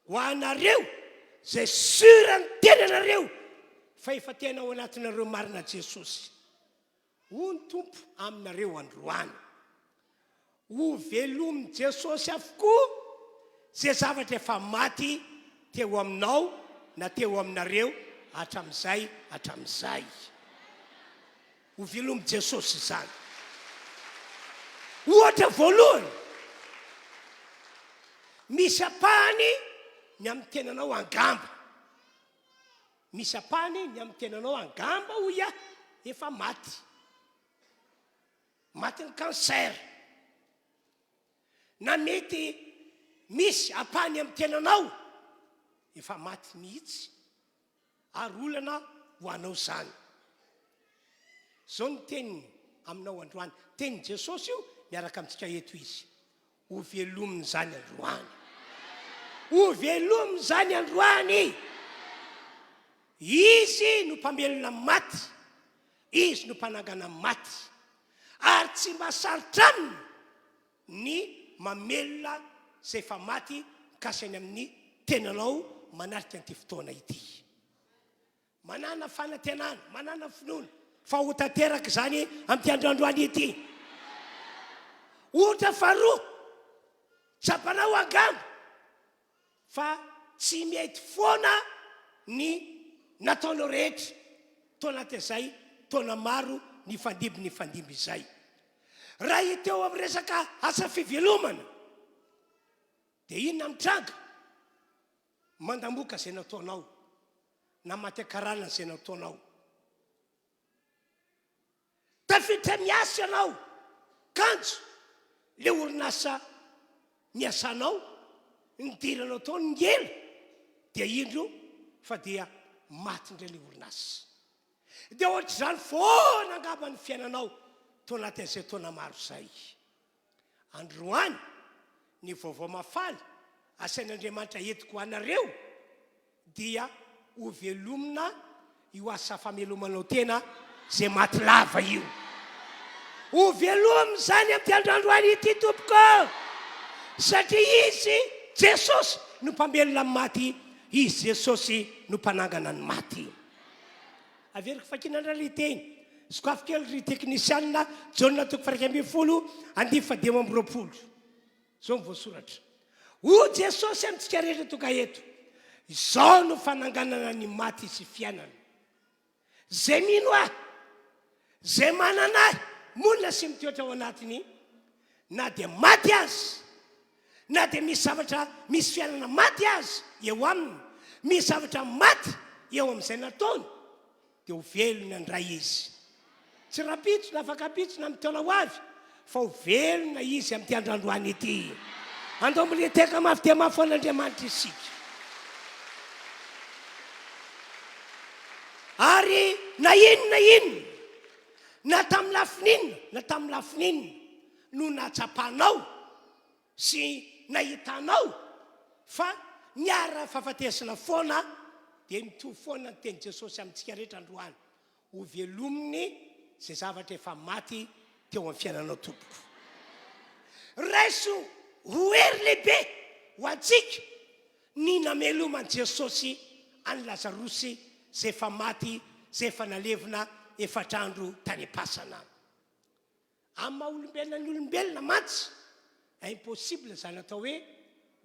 Ho anareo izay sura ny tenanareo fa efa tena ao anatinareo marina Jesosy. Ho ny tompo aminareo androany. Ho velomin'i Jesosy avokoa zay zavatra efa maty teo aminao na teo aminareo hatramin'izay. Ho velomin'i Jesosy izany. Ohatra voalohany, misy apahany ny amin'ny tenanao angamba. Misy apahany ny amin'ny tenanao angamba hoy aho efa maty. Maty ny cancer. Na mety misy apahany amin'ny tenanao efa maty mihitsy. Ary olana ho anao izany. Zao ny teniny aminao androany. Tenin' Jesosy io miaraka amintsika eto izy. Ho velominy izany androany. Ho velominy izany androany. Izy no mpamelona maty. Izy no mpanangana maty. Ary tsy mahasarotra aminy ny mamelona izay efa maty kasany amin'ny tenanao manarika an'ity fotoana ity. Manana fanantenana, manana finoana fa ho tanteraka izany amin'ity androandroany ity. Ohatra faharoa, tsapanao angamba fa tsy mety foana ny nataonao rehetra taona tezay, taona maro ny fandimby izay. Raha hiteo amin'ny resaka asa fivelomana dia inona mitranga? Mandamoka izay nataonao na maty-karana izay nataonao. Tafiditra miasa ianao kanjo le orinasa niasanao, nidiranao tao ningela, dia indro fa dia maty indray le orinasa. Dia ohatr'izany foana angamba ny fiainanao tao anatin'izay taona maro izay. Androany ny vaovao mafaly asain'Andriamanitra entiko ho anareo dia ho velomina io asa famelomanao tena zay maty lava io. Ho velomina izany amin'ity androandroany ity tompoko, satria izy Jesosy no mpamelona ny maty. Izy Jesosy no mpanangana ny maty. Averiko fakinandra le teny. Sokafo kely ry teknisianina jauna toko faraika ambin'ny folo andivo fadimy amby roapolo. Zao ny voasoratra. Ho Jesosy amintsika rehetra toka eto. Izao no fananganana ny maty sy fiainana. Zay mino ahy, zay manana ahy, monina sy mitoetra ao anatiny, na dia maty azy, na dia misy zavatra misy fiainana maty azy eo aminy, misy zavatra maty eo amin'izay nataony, dia ho velona andray izy. Tsy rapitso na afaka pitso na mitona ho avy, fa ho velona izy amin'ity androandroany ity. Andao amile teka mafy dia mafy an'Andriamanitra isika. Ary na inona na tamin'ny lafininina no natsapanao sy nahitanao fa niara fahafatesana foana, dia mitovy foana ny teny Jesosy amintsika rehetra androany. Ho velominy zay zavatra efa maty teo amin'ny fiainanao tompoko. Raiso ho hery lehibe ho antsika ny nameloman'i Jesosy any Lazarosy zay efa maty, zay efa nalevina efatrandro tany am-pasana. Amin'ny maha-olombelona ny olombelona matsy, impossible zany atao hoe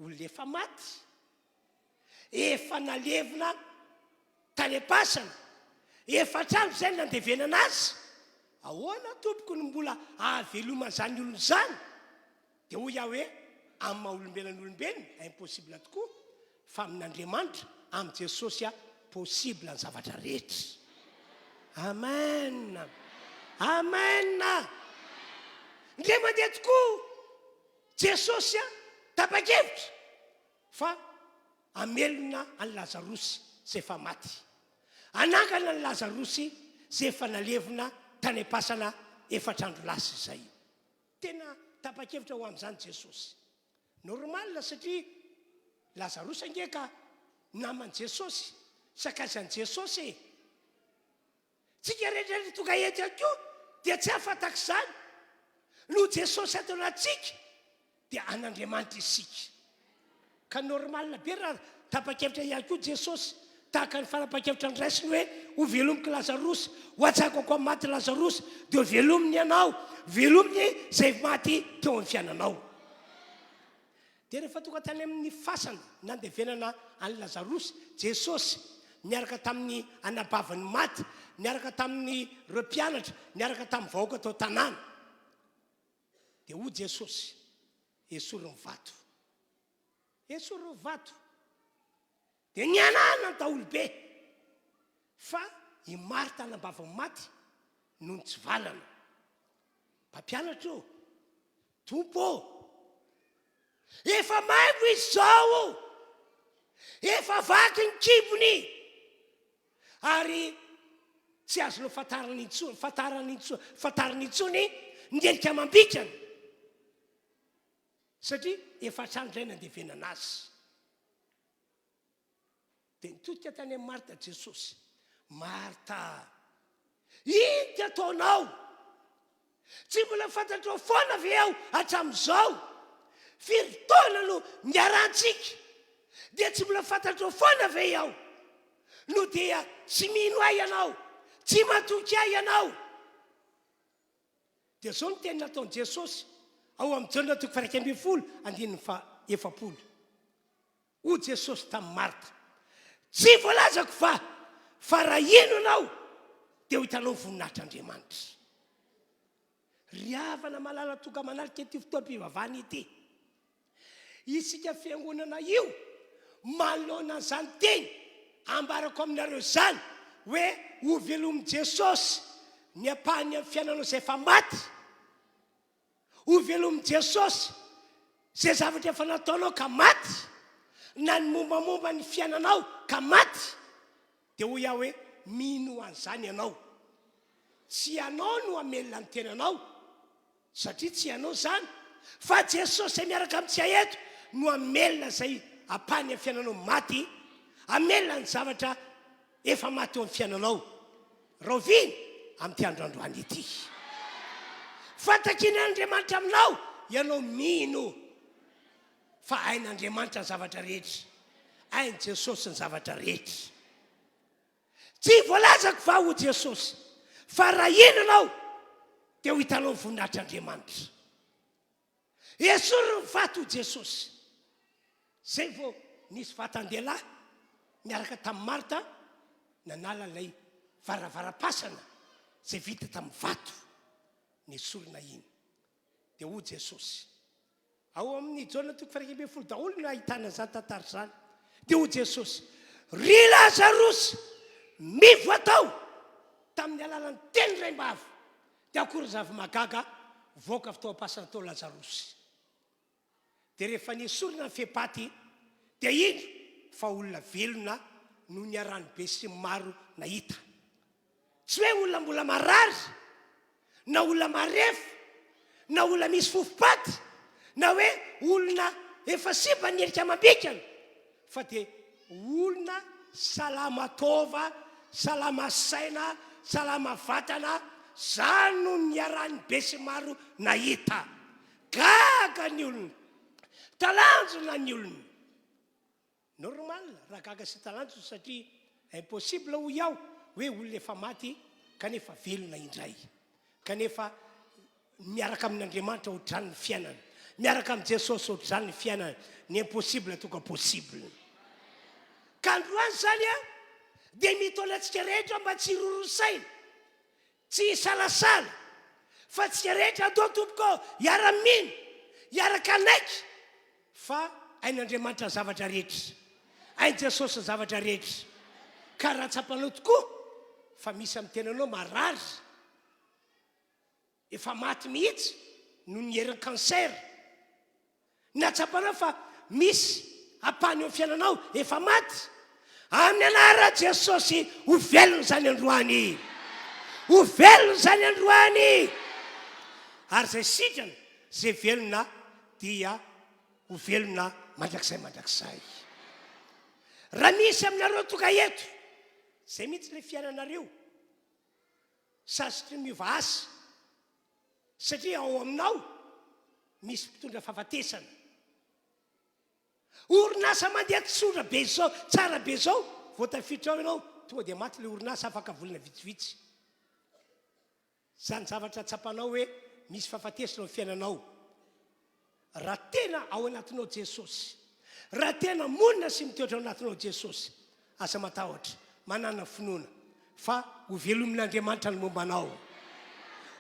olona efa maty, efa nalevina tany am-pasana, efatrandro zay nandevenana azy. Ahoana tompoko no mbola ahaveloma zany olona zany? Dia hoy aho hoe amin'ny maha-olombelona ny olombelona impossible tokoa, fa amin'Andriamanitra, amin'ny Jesosy possible ny zavatra rehetra. Amen. Amen. Ndre mandeha tokoa Jesosy tapa-kevitra fa amelona any Lazarosy zay efa maty, anangana ny Lazarosy zay efa nalevina tany am-pasana efatrandro lasa izay. Tena tapa-kevitra ho amin'izany Jesosy. Normal satria Lazarosy angeka naman Jesosy sakazan'i Jesosy e tsika rehetrarehetra tonga eto ihany koa dia tsy afataka izany no Jesosy atao anatsika dia an'Andriamanitra isika ka normalina be raha tapa-kevitra ihany koa Jesosy tahaka ny fara-pakevitra ny raisiny hoe ho velomiko Lazarosy ho atsakako amin'ny maty Lazarosy dia ho velominy ianao velominy izay maty teo amin'ny fiainanao dia rehefa tonga tany amin'ny fasana nandevenana any Lazarosy Jesosy niaraka tamin'ny anabavany maty niaraka tamin'ny reo mpianatra niaraka tamin'ny vahoaka tao tanàna dia ho Jesosy esoriny vato dia nianana ny daolobe fa i Marta anabavany maty no tsy valana mpampianatra io tompo efa maiko izy zao efa vaky ny kibony ary tsy azonao fatarany intsony ndelika mambikany satria efa trano indray nandevenana azy dia nitodika tany amin'ny Marta Jesosy Marta ino ty ataonao tsy mbola fantatrao foana ve aho hatramin'izao firy taona no miarantsika dia tsy mbola fantatrao foana ve aho no dia tsy mino ahy ianao tsy matoky ahy ianao dia zao ny teny nataon'i Jesosy ao amin'ny Jaona 1:7 ho Jesosy tamin'ny Marta tsy voalazako fa raha ino anao dia ho hitanao voninahitr'Andriamanitra ry havana malala tonga manalika ity fotoam-pivavahana ity isika fiangonana io manoloana an'izany teny ambarako aminareo izany hoe ho velomin'i Jesosy ny ampahany amin'ny fiainanao izay efa maty ho velomin'i Jesosy izay zavatra efa nataonao ka maty na ny mombamomba ny fiainanao ka maty dia ho iaho hoe mino an'izany ianao tsy ianao no amelona ny tenanao satria tsy ianao izany fa Jesosy izay miaraka amintsika eto no amelona izay ampahany amin'ny fiainanao maty amelona ny zavatra efa maty eo amin'ny fiainanao roviny amin'ity androandroany ity fantakiny Andriamanitra aminao ianao mino fa hain'Andriamanitra ny zavatra rehetra hainy Jesosy ny zavatra rehetra tsy voalazako va ho Jesosy fa raha ino anao dia ho hitanao ny voninahitr'Andriamanitra esoriny vato ho Jesosy zay vao nisy vatan-dehilahy miaraka tamin'ny Marta nanala ilay varavara-pasana zay vita tamin'ny vato ny esorina iny dia ho Jesosy ao amin'ny Jaona 1:7 daholo no ahitana izany tantara izany dia ho Jesosy ry Lazarosy mivoatao tamin'ny alalan'ny teny raim-bava dia akory zavamagaga voaka fitaovam-pasana tao Lazarosy dia rehefa niesorina ny fehipaty dia ino fa olona velona no niarany be sy maro nahita tsy hoe olona mbola marary na olona marefa na olona misy fofopaty na hoe olona efa simba nyerika mambikana fa dia olona salama tova salama saina salama vatana zany no niarany be sy maro nahita gaga ny olona talanjona ny olona normal raha gaga sy talanjona satria impossible ho iaho hoe olona efa maty kanefa velona indray kanefa miaraka amin'Andriamanitra ohatrany ny fiainana miaraka amin'i Jesosy ohatrany ny fiainana ny impossible tonga possible ka androany zany a dia mitona antsika rehetra mba tsy rorosaina tsy hisalasala fa tsika rehetra atao tompoko hiara-mino hiaraka anaiky fa hain'Andriamanitra ny zavatra rehetra hainy Jesosy ny zavatra rehetra ka raha tsapanao tokoa fa misy amin'ny tenanao marary efa maty mihitsy no niherin'ny cancer natsapanao fa misy ampahany eo amin'ny fiainanao efa maty amin'ny anara Jesosy ho velona zany androany ho velona zany androany ary zay sitrana zay velona dia ho velona mandrakizay raha misy aminareo toka eto zay mihitsy ilay fiainanareo sasotry miova asa satria ao aminao misy mpitondra fahafatesana orinasa mandeha tsotra be zao tsara be zao vao tafiditra ao ianao tonga dia maty ilay orinasa afaka volana vitsivitsy zany zavatra tsapanao hoe misy fahafatesana ny fiainanao raha tena ao anatinao Jesosy raha tena monina sy mitoetra ao anatinao Jesosy asa matahotra manana finoana fa ho velomin'Andriamanitra ny mombanao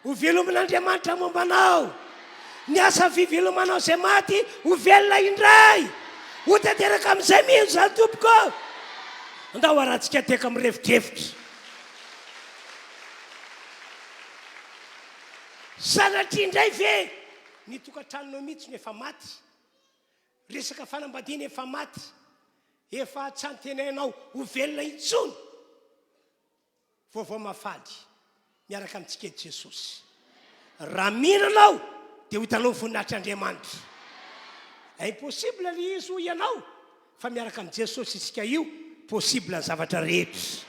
ho velomin'Andriamanitra mombanao ny asa fivelomanao zay maty ho velona indray ho tanteraka amin'izay mihitsy zany tompoko andao arahantsika teka mirevidrevitra sanatria indray ve ny tokantranonao mihitsy ny efa maty resaka fanambadiana efa maty efa tsy antenainao ho velona intsony vaovao mafaly miaraka amintsika eto Jesosy raha mihinanao dia ho hitanao voninahitr'Andriamanitra impossible le izy ho ianao fa miaraka amin'ny Jesosy isika io possible ny zavatra rehetra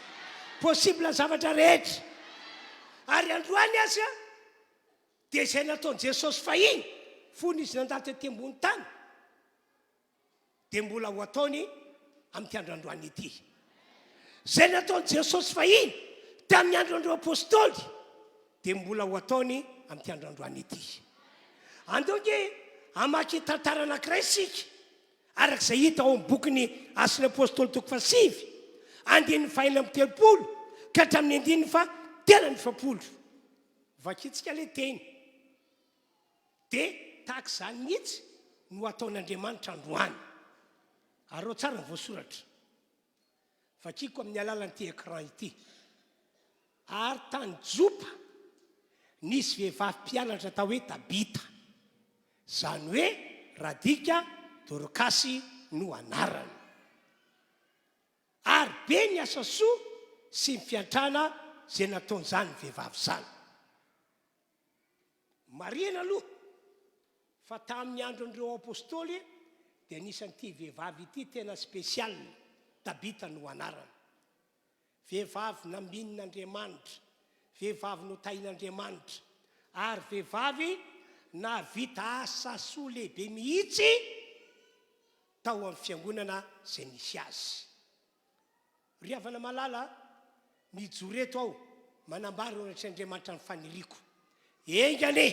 possible ny zavatra rehetra ary androany aza dia izay nataon'i Jesosy fahiny fony izy nandalo tety ambony tany dia mbola ho ataony amin'ity andro androany ity izay nataon'i Jesosy fahiny tamin'ny androandro apôstôly dia mbola ho ataony amin'ity andro androany ity andoge amaky tantara anankiray isika arak'izay hita ao amin'ny bokyny Asin'ny Apôstôly toko 7 andininy fahaenina amby 30 ka hatramin'ny andininy fa tena ny 70 vakitsika le teny dia tahaka izany mihitsy no ataon'Andriamanitra androany ary reo tsara ny voasoratra vakiko amin'ny alalan'ity écran ity ary tany jopa nisy vehivavy mpianatra atao hoe Tabita zany hoe radika Dorokasy no anarany ary be ny asa soa sy ny fiantrana zay nataon'izany vehivavy zany marina aloha fa tamin'ny andron'ireo apôstôly dia nisan'ity vehivavy ity tena spesial Tabita no anarany vehivavy namin'Andriamanitra vehivavy notain'Andriamanitra ary vehivavy na vita asa soa lehibe mihitsy tao amin'ny fiangonana zay nisy azy ry havana malala mijoreto ao manambary oratr'Andriamanitra ny faniriako engane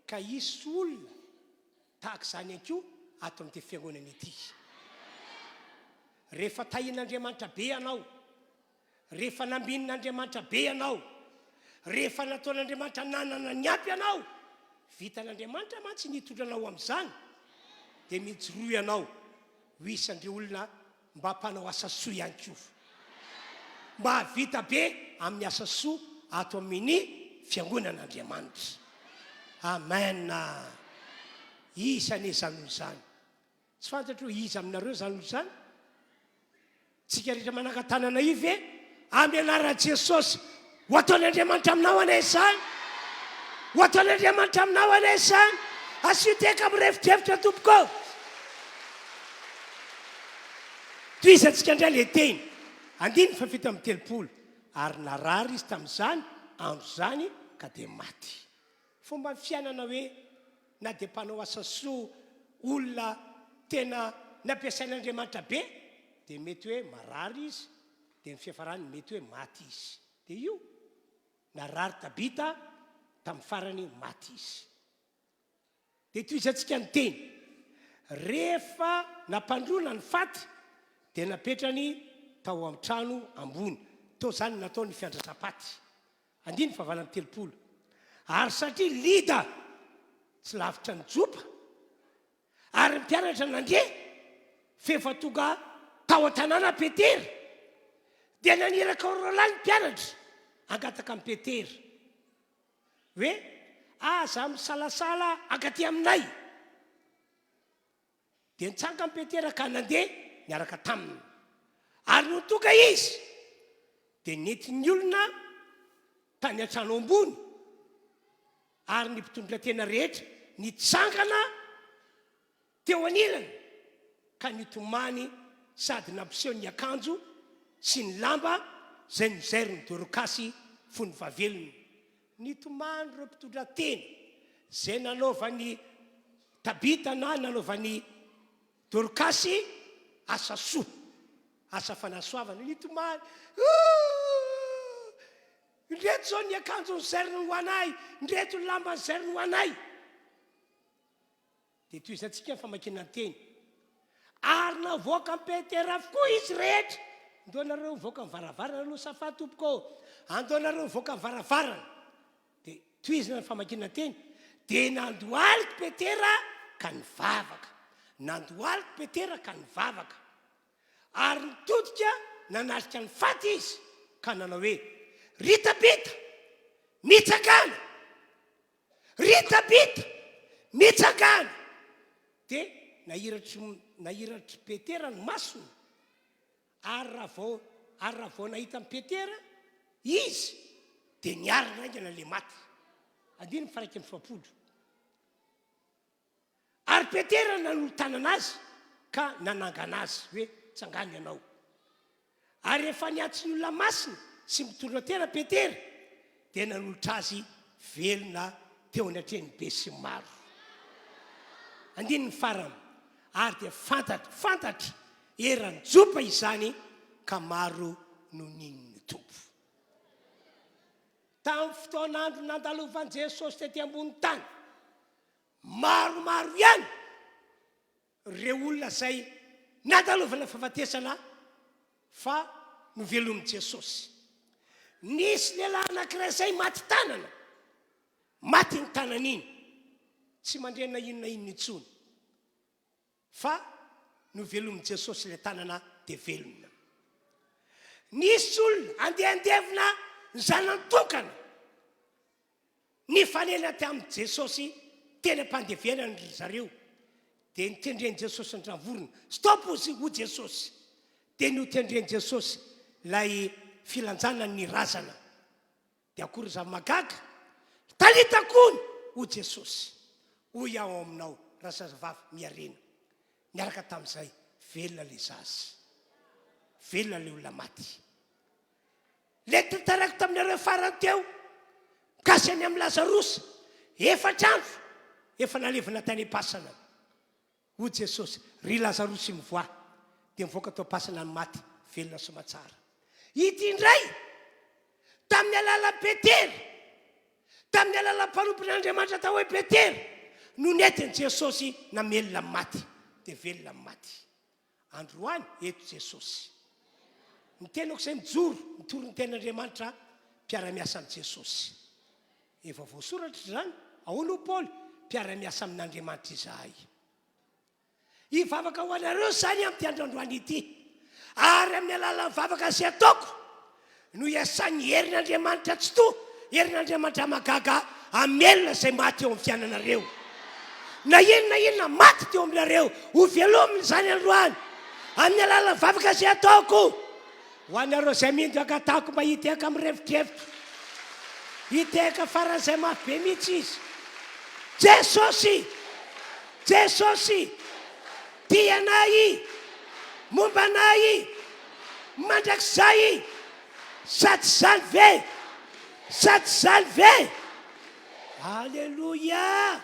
ka isy olona tahaka izany ankoa ato amin'ity fiangonana ity rehefa tahin'Andriamanitra be ianao rehefa nambin'Andriamanitra be ianao rehefa nataon'Andriamanitra nanana ny ampy ianao vitan'Andriamanitra mantsy nitondranao amin'izany dia mijoroy ianao ho isandry olona mba hampanao asa soa ihany koa mba havita be amin'ny asa soa ato amin'ny fiangonan'Andriamanitra amen isane zany olo izany tsy fantatro iza aminareo zany olo izany tsika rehetra manangan-tanana io ve amin'ny anaran'i Jesosy ho ataon'Andriamanitra aminao anay izany ho ataon'Andriamanitra aminao anay izany asio teka mirevidrevitra tompoko toizantsika indray le teny andiny fa fito amin'ny 30 ary narary izy tamin'izany andro zany ka dia maty fomba fiainana hoe na dia mpanao asa soa olona tena nampiasain'Andriamanitra be dia mety hoe marary izy dia ny fiafarany mety hoe maty izy dia io narary Tabita tamin'ny farany maty izy dia toizantsika ny teny rehefa nampandrona ny faty dia napetrany tao amin'ny trano ambony tao zany nataony fiandrasapaty andiny fa 30 ary satria lida tsy lavitra ny jopa ary ny mpianatra nandre fefa tonga tao an-tanàna Petera dia naniraka orolahy ny mpianatra angataka amin'ny Petera hoe aza misalasala angaty aminay dia nitsanga amin'ny Petera ka nandeha niaraka taminy ary no tonga izy dia nety ny olona tany an-trano ambony ary ny mpitondra tena rehetra nitsangana teo anilana ka nitomany sady nampiseho ny akanjo sy ny lamba zay nozairy ny dorokasy fony vavelony. Nitomany reo mpitondra teny zay nanaovany Tabita na nanaovany dorokasy asa soa, asa fanasoavana. Nitomany ndreto zao ny akanjo nyzairiny ho anay, ndreto ny lamba nyzairiny ho anay. De toy izantsika ny famakina teny ary navoaka ny Petera avokoa izy rehetra. Andonareo mivoaka ny varavarana aloha safa tompoko, andonareo mivoaka ny varavarana. De toy izy ny famakina teny, de nandoaliky Petera ka nivavaka, nandoaliky Petera ka nivavaka. Ary nitodika nanarika ny faty izy ka nanao hoe Ritabita mitsangana, Ritabita mitsangana. De nahiratry Petera ny masony. Ary raha vao nahita ny Petera izy de niarina aingana le maty. Andiny faraiky mifapolo. Ary Petera nanolotana azy ka nanangana azy hoe tsangany ianao. Ary efa niatsy ny olona masina sy mitondra tena Petera de nanolotra azy velona teo anatreny be sy maro. Andiny ny farany. Ary de fantatry eran'ny jopa izany ka maro no nin'ny tompo. Tamin'ny fotoan'andro nandalovan'i Jesosy tety ambony tany, maromaro ihany reo olona zay nandalovana fahafatesana fa novelomin'i Jesosy. Nisy lehilahy anankiray zay maty tanana, maty ny tanan'iny, tsy mandrena inona intsony, fa novelomin'i Jesosy le tanana de velona. Nisy olona andehandevina ny zanany-tokana, nifanena tamin'i Jesosy teny ampandevenana ry zareo. De nitendren'i Jesosy ny ravorona, stop ozy ho Jesosy. De notendren'i Jesosy lay filanjana ny razana. De akory zavamagaga, Talata kony ho Jesosy, hoy aho aminao razazavavy miarena. Niaraka tamin'izay velona le zazy, velona le olona maty. Le tantarako taminareo farany teo mikasy any amin'ny Lazarosy, 4 andro efa nalevina tany am-pasana. Ho Jesosy, ry Lazarosy mivoa, de mivoaka tao am-pasana ny maty, velona somatsara. Ity indray tamin'ny alala Petera, tamin'ny alala mpanompon'Andriamanitra tao hoe Petera, no netiny Jesosy namelona maty de velona maty. Androany eto Jesosy. Ny tenako izay mijoro, mitory ny ten'Andriamanitra mpiara-miasa amin'ny Jesosy. Efa voasoratra zany, ahoana ho Paoly, mpiara-miasa amin'Andriamanitra izahay. Hivavaka ho anareo zany amin'ny androandroany ity, ary amin'ny alalan'ny vavaka izay ataoko no iasan'ny herin'Andriamanitra tsy to, herin'Andriamanitra magaga amelona izay maty eo amin'ny fiainanareo. Na inona maty teo aminareo, ho velominy zany androany amin'ny alalan'ny vavaka izay ataoko. Ho anareo izay mindroaka atako mba hiteka amin'ny revitrevitra, hiteka faran'izay mafy be mihitsy izy. Jesosy, Jesosy, tia anay, momba anay, mandrakizay, sady zany ve, sady zany ve. Alleluia.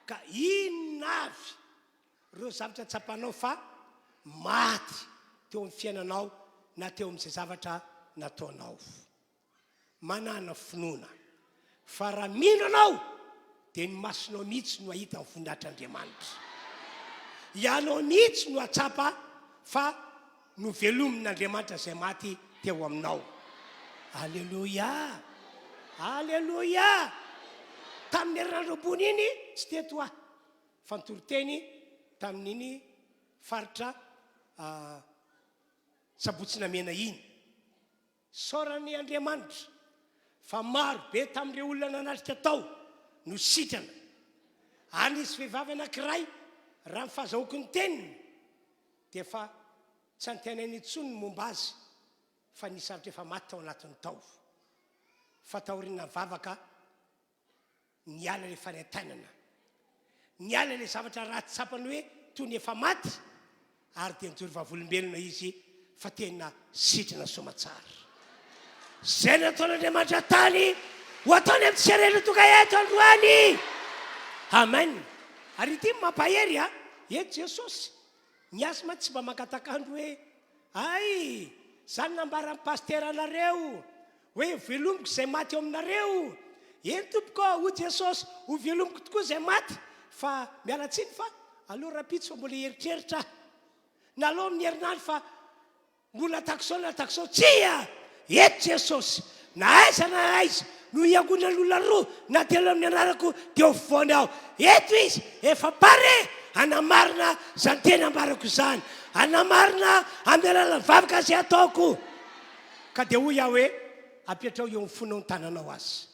Ka inona avy reo zavatra tsapanao fa maty teo amin'ny fiainanao na teo amin'izay zavatra nataonao. Manana finoana fa raha mino anao dia ny masonao mihitsy no ahita ny voninahitran'Andriamanitra. Ianao mihitsy no atsapa fa no velomin'Andriamanitra izay maty teo aminao. Alleluia, alleluia. Tamin'ny herinandro-bony iny tsy teto aho fa nitory-teny tamin'iny faritra Sabotsy namena iny. Saorany Andriamanitra fa maro be tamin'ireo olona nanatrika tao no sitrana. Anisy vehivavy anankiray raha ny fahazahoako ny teniny dia fa tsy antenainy intsony ny momba azy fa nisavitra efa maty tao anatin'ny tao. Fa taoriana vavaka niala le fanentanana, niala le zavatra raha tsy tsapany hoe toy ny efa maty, ary dia nijory vavolombelona izy fa tena sitrana somatsara. Zay nataon'Andriamanitra tany ho ataony amin'ny tsirena toka eto androany. Amen. Ary ity mampahery a eto Jesosy niasy ma tsy mba makatakandro hoe ay zany nambara amin'ny pastera anareo hoe velomiko zay maty eo aminareo. Eny tompoko ho Jesosy ho velomiko tokoa zay maty fa miala tsiny fa aloha rapitso fa mbola heritreritra na aloha amin'ny herinandro fa mbola takizao tsia eto Jesosy na aiza na aiza no iangona n'olona roa na telo amin'ny anarako dia ofovoany aho. Eto izy efa pare anamarina zany tena ambarako izany, anamarina amin'ny alalan'ny vavaka zay ataoko. Ka dia hoy aho hoe apetrao eo amin'ny fonao ny tananao azy,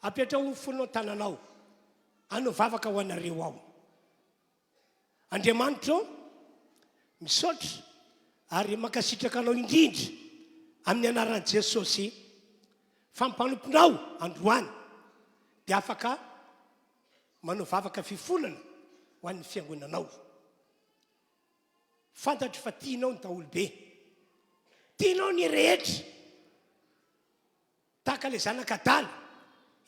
apetrao ny fonao ny tananao, anao vavaka ho anareo ao. Andriamanitra misaotra ary makasitraka anao indrindra amin'ny anaran'i Jesosy fa mpanomponao androany dia afaka manao vavaka fifolana ho an'ny fiangonanao. Fantatro fa tianao ny daholobe, tianao ny rehetra tahaka ilay zanak'Adala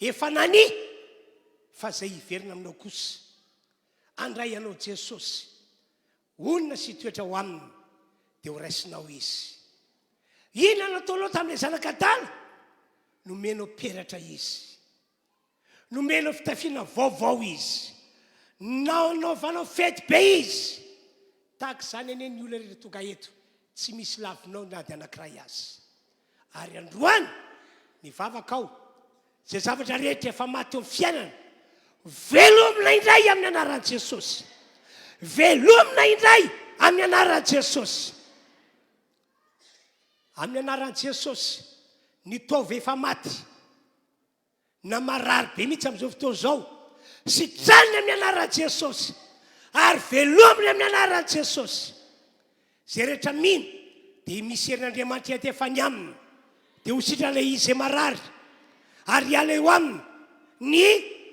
efa nani fa zay hiverina aminao kosa. Andray anao Jesosy, onona sy toetra ho aminy dia ho raisinao izy. Ina nataonao tamin'ilay zanak'Adala? Nomenao peratra izy, nomenao fitafiana vaovao izy, nanaovanao fety be izy. Tahaka izany ane ny olona rehetra tonga eto tsy misy lavinao na dia anankiray azy. Ary androany mivavaka ao, zay zavatra rehetra efa maty eo amin'ny fiainana, velomina indray amin'ny anaran'i Jesosy, velomina indray amin'ny anaran'i Jesosy. Amin'ny anaran'i Jesosy nitaovy efa maty na marary be mihitsy amin'izao fotoana izao, sitrana amin'ny anaran'i Jesosy ary velomina amin'ny anaran'i Jesosy. Zay rehetra mino dia misy herin'Andriamanitra iantefany aminy dia ho sitrana izy zay marary ary hiala eo aminy ny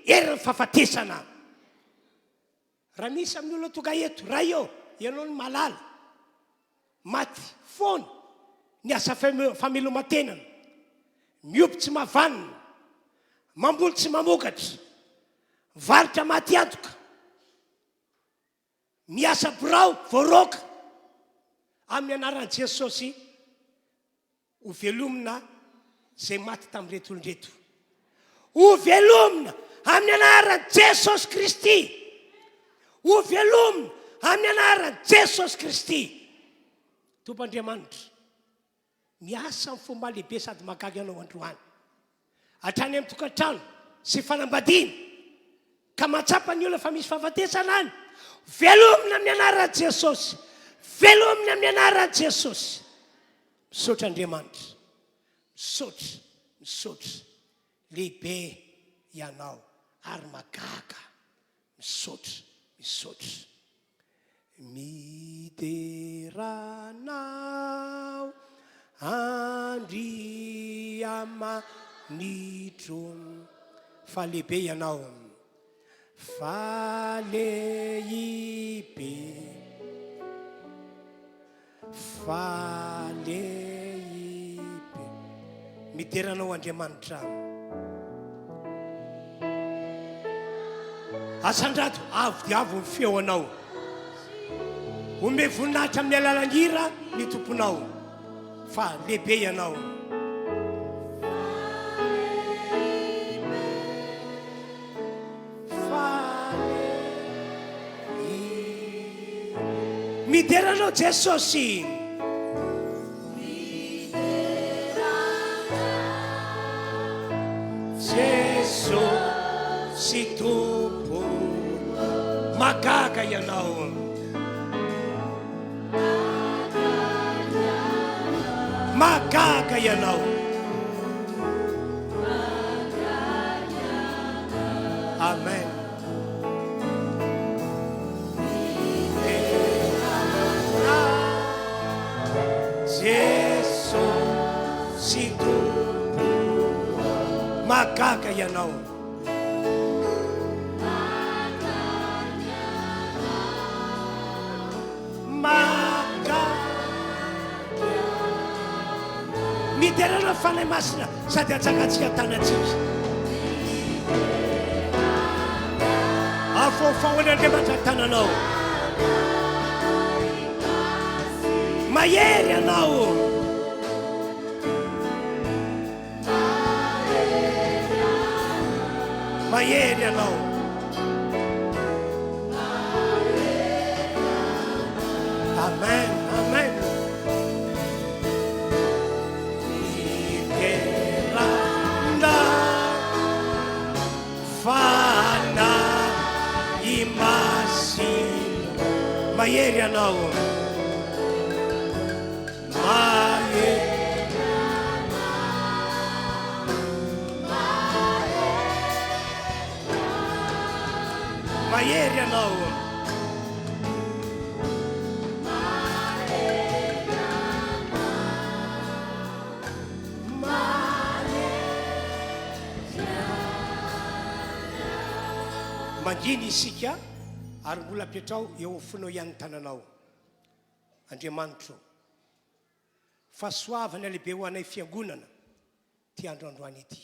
herin'ny fahafatesana. Raha misy amin'ny olona tonga eto raha eo ianao ny malala maty foana ny asa fameloma-tenana, miompy tsy mahavanina, mamboly tsy mamokatra, varotra maty antoka, miasa birao voaroka, amin'ny anaran'i Jesosy ho velomina zay maty tamin'ireto olon-dreto, ho velomina amin'ny anaran'i Jesosy Kristy, ho velomina amin'ny anaran'i Jesosy Kristy. Tompandriamanitra miasa amin'ny fomba lehibe sady mahagaga anao androany, hatrany amin'ny tokantrano sy fanambadiana ka matsapa ny olona fa misy fahafatesana any. Velomina amin'ny anaran'i Jesosy, velomina amin'ny anaran'i Jesosy. Misaotra Andriamanitra, misaotra lehibe ianao ary mahagaga. Misaotra mideranao Andriamanitro, fa lehibe ianao, fa lehibe, fa lehibe. Mideranao Andriamanitra. Asandrato avo dia avo ny feonao, ome voninahitra amin'ny alalan'hira ny tomponao, fa lehibe ianao. Mideranao Jesosy, Jesosy tompo, mahagaga ianao, mahagaga ianao. Amen. Jesosy tompo, mahagaga ianao. miterana fanay masina sady atsakatsika tanatsika afofahoan'andriamanitra tananao mahery anao mahery anao amen amen ikeranda fana imasino mahery anao mahery anao manginy isika ary mbola apetrao eo fonao ihany tananao Andriamanitro fahasoavana lehibe ho anay fiangonana ty androandroany ity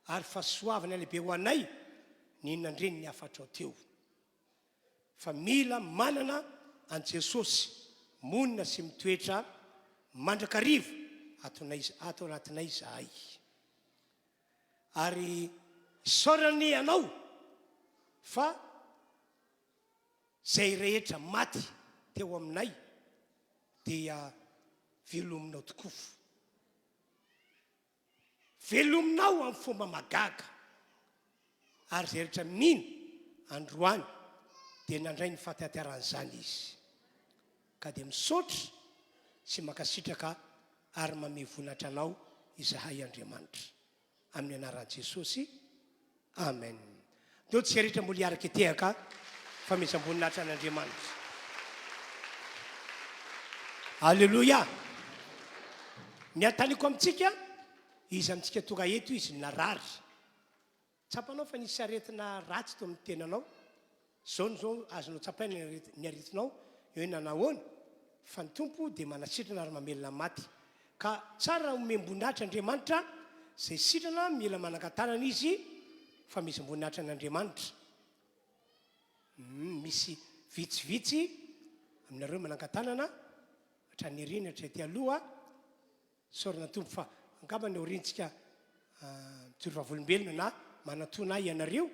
ary fahasoavana lehibe ho anay ninandreny ny afatrao teo fa mila manana an Jesosy monina sy mitoetra mandrakarivo ato anatinay zahay ary saorany anao fa zay rehetra maty teo aminay dia velominao tokoa velominao amin'ny fomba magaga ary zay rehetra mino androany dia nandray ny fahatatiaran'izany izy ka dia misaotra sy makasitraka ary mame vonatra anao izahay Andriamanitra amin'ny anaran'i Jesosy amen deo tsy rehetra mbola hiaraka etehaka fametsam-boninahitra an'Andriamanitra alleluia ny ataniko amintsika izy amintsika tonga eto izy narary tsapanao fa nisy aretina ratsy to amin'ny tenanao zao no zao azonao tsapaina ny aretinao eo nanahoana fa ny tompo dia manasitrana ary mamelona maty ka tsara omem-boninahitra Andriamanitra zay sitrana mila manankatanana izy fa misy voninahitra an'Andriamanitra misy vitsivitsy aminareo manankatanana hatrany arina hatray ty aloha saorana tompo fa angamba ny orintsika mitsoro vavolombelona na manatona ianareo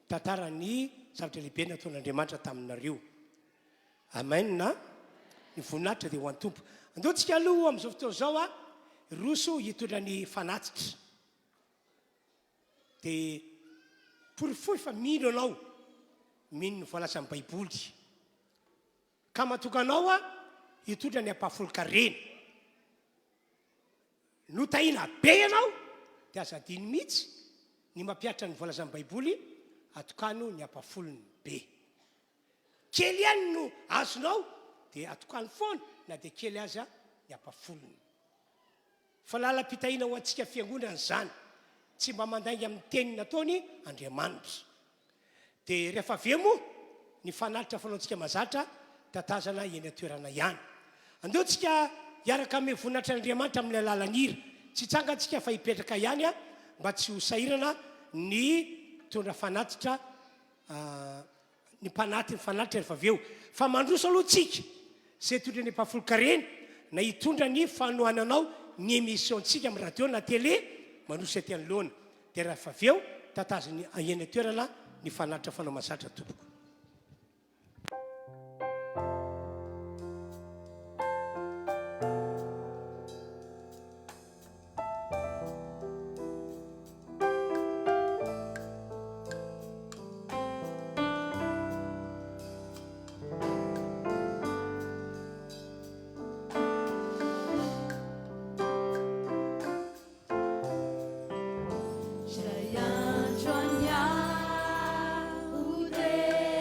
tantara ny zavatra lehibe nataon'Andriamanitra taminareo amen na ny voninahitra dia ho an'ny tompo andeontsika aloha amin'izao fotoana zao roso hitondra ny fanatsitra dia porifoy fa mino anao mino ny voalasan'ny baiboly ka matokanao hitondra ny ampahafolo-karena no tahina be ianao dia aza adiny mihitsy ny mampiatra ny voalasan'ny baiboly atokano ny ampafolony be kely ihany no azonao dia atokano foana na dia kely aza ny ampafolony fa lalam-pitahina ho antsika fiangonana zany tsy mba mandainga amin'ny teny nataony Andriamanitra dia rehefa avy eo moa ny fanalitra fanaontsika mazatra tatazana eny atoerana ihany andeontsika hiaraka ame voninahitra n'Andriamanitra amin'ny alalan'ira tsy tsangantsika fa hipetraka ihany mba tsy ho sahirana ny tondra fanatitra ny mpanaty ny fanatitra rehefa avy eo fa mandroso aloha tsika zay tondra ny ampahafolo-karena na hitondra ny fanohananao ny émissiontsika amin'ny radio na télé mandroso aty anoloana dia rehefa avy eo tatazany eny atoerana ny fanatitra fanao mazatra tompoko Jai Andronya Ude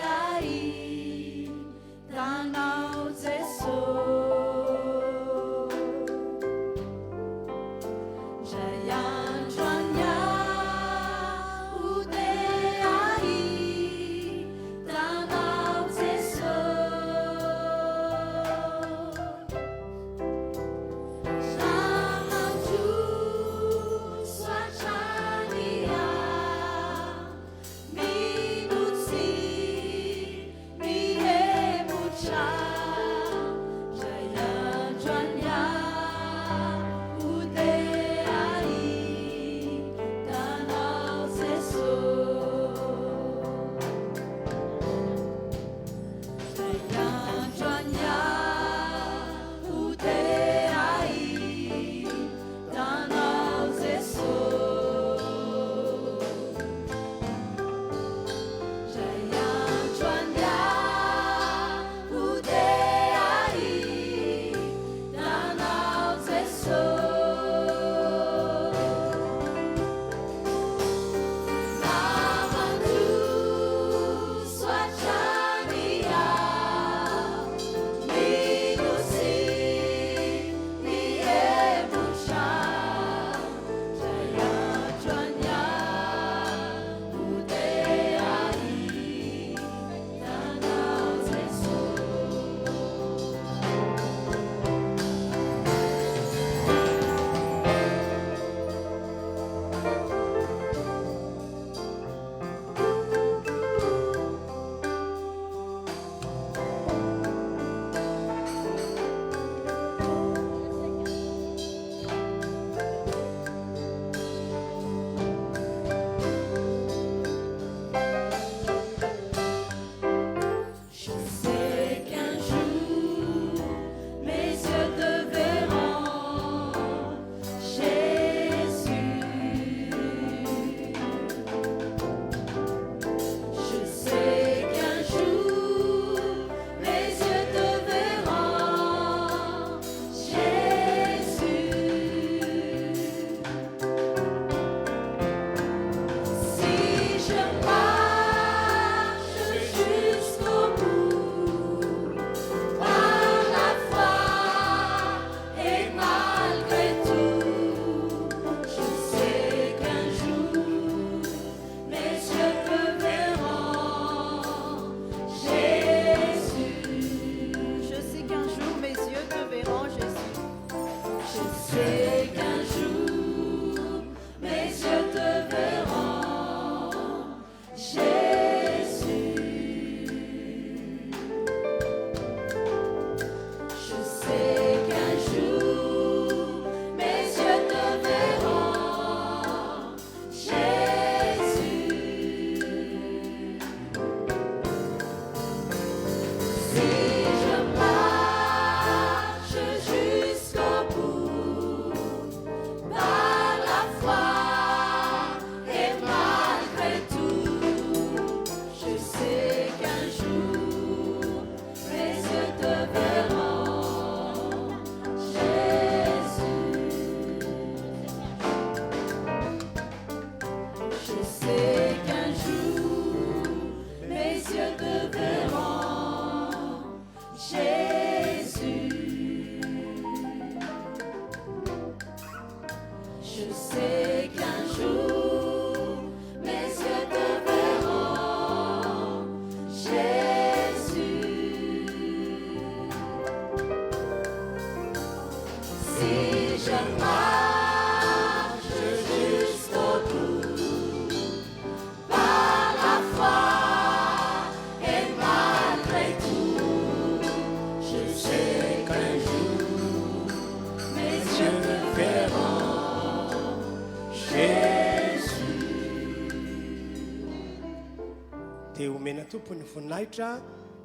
omena tompony voninahitra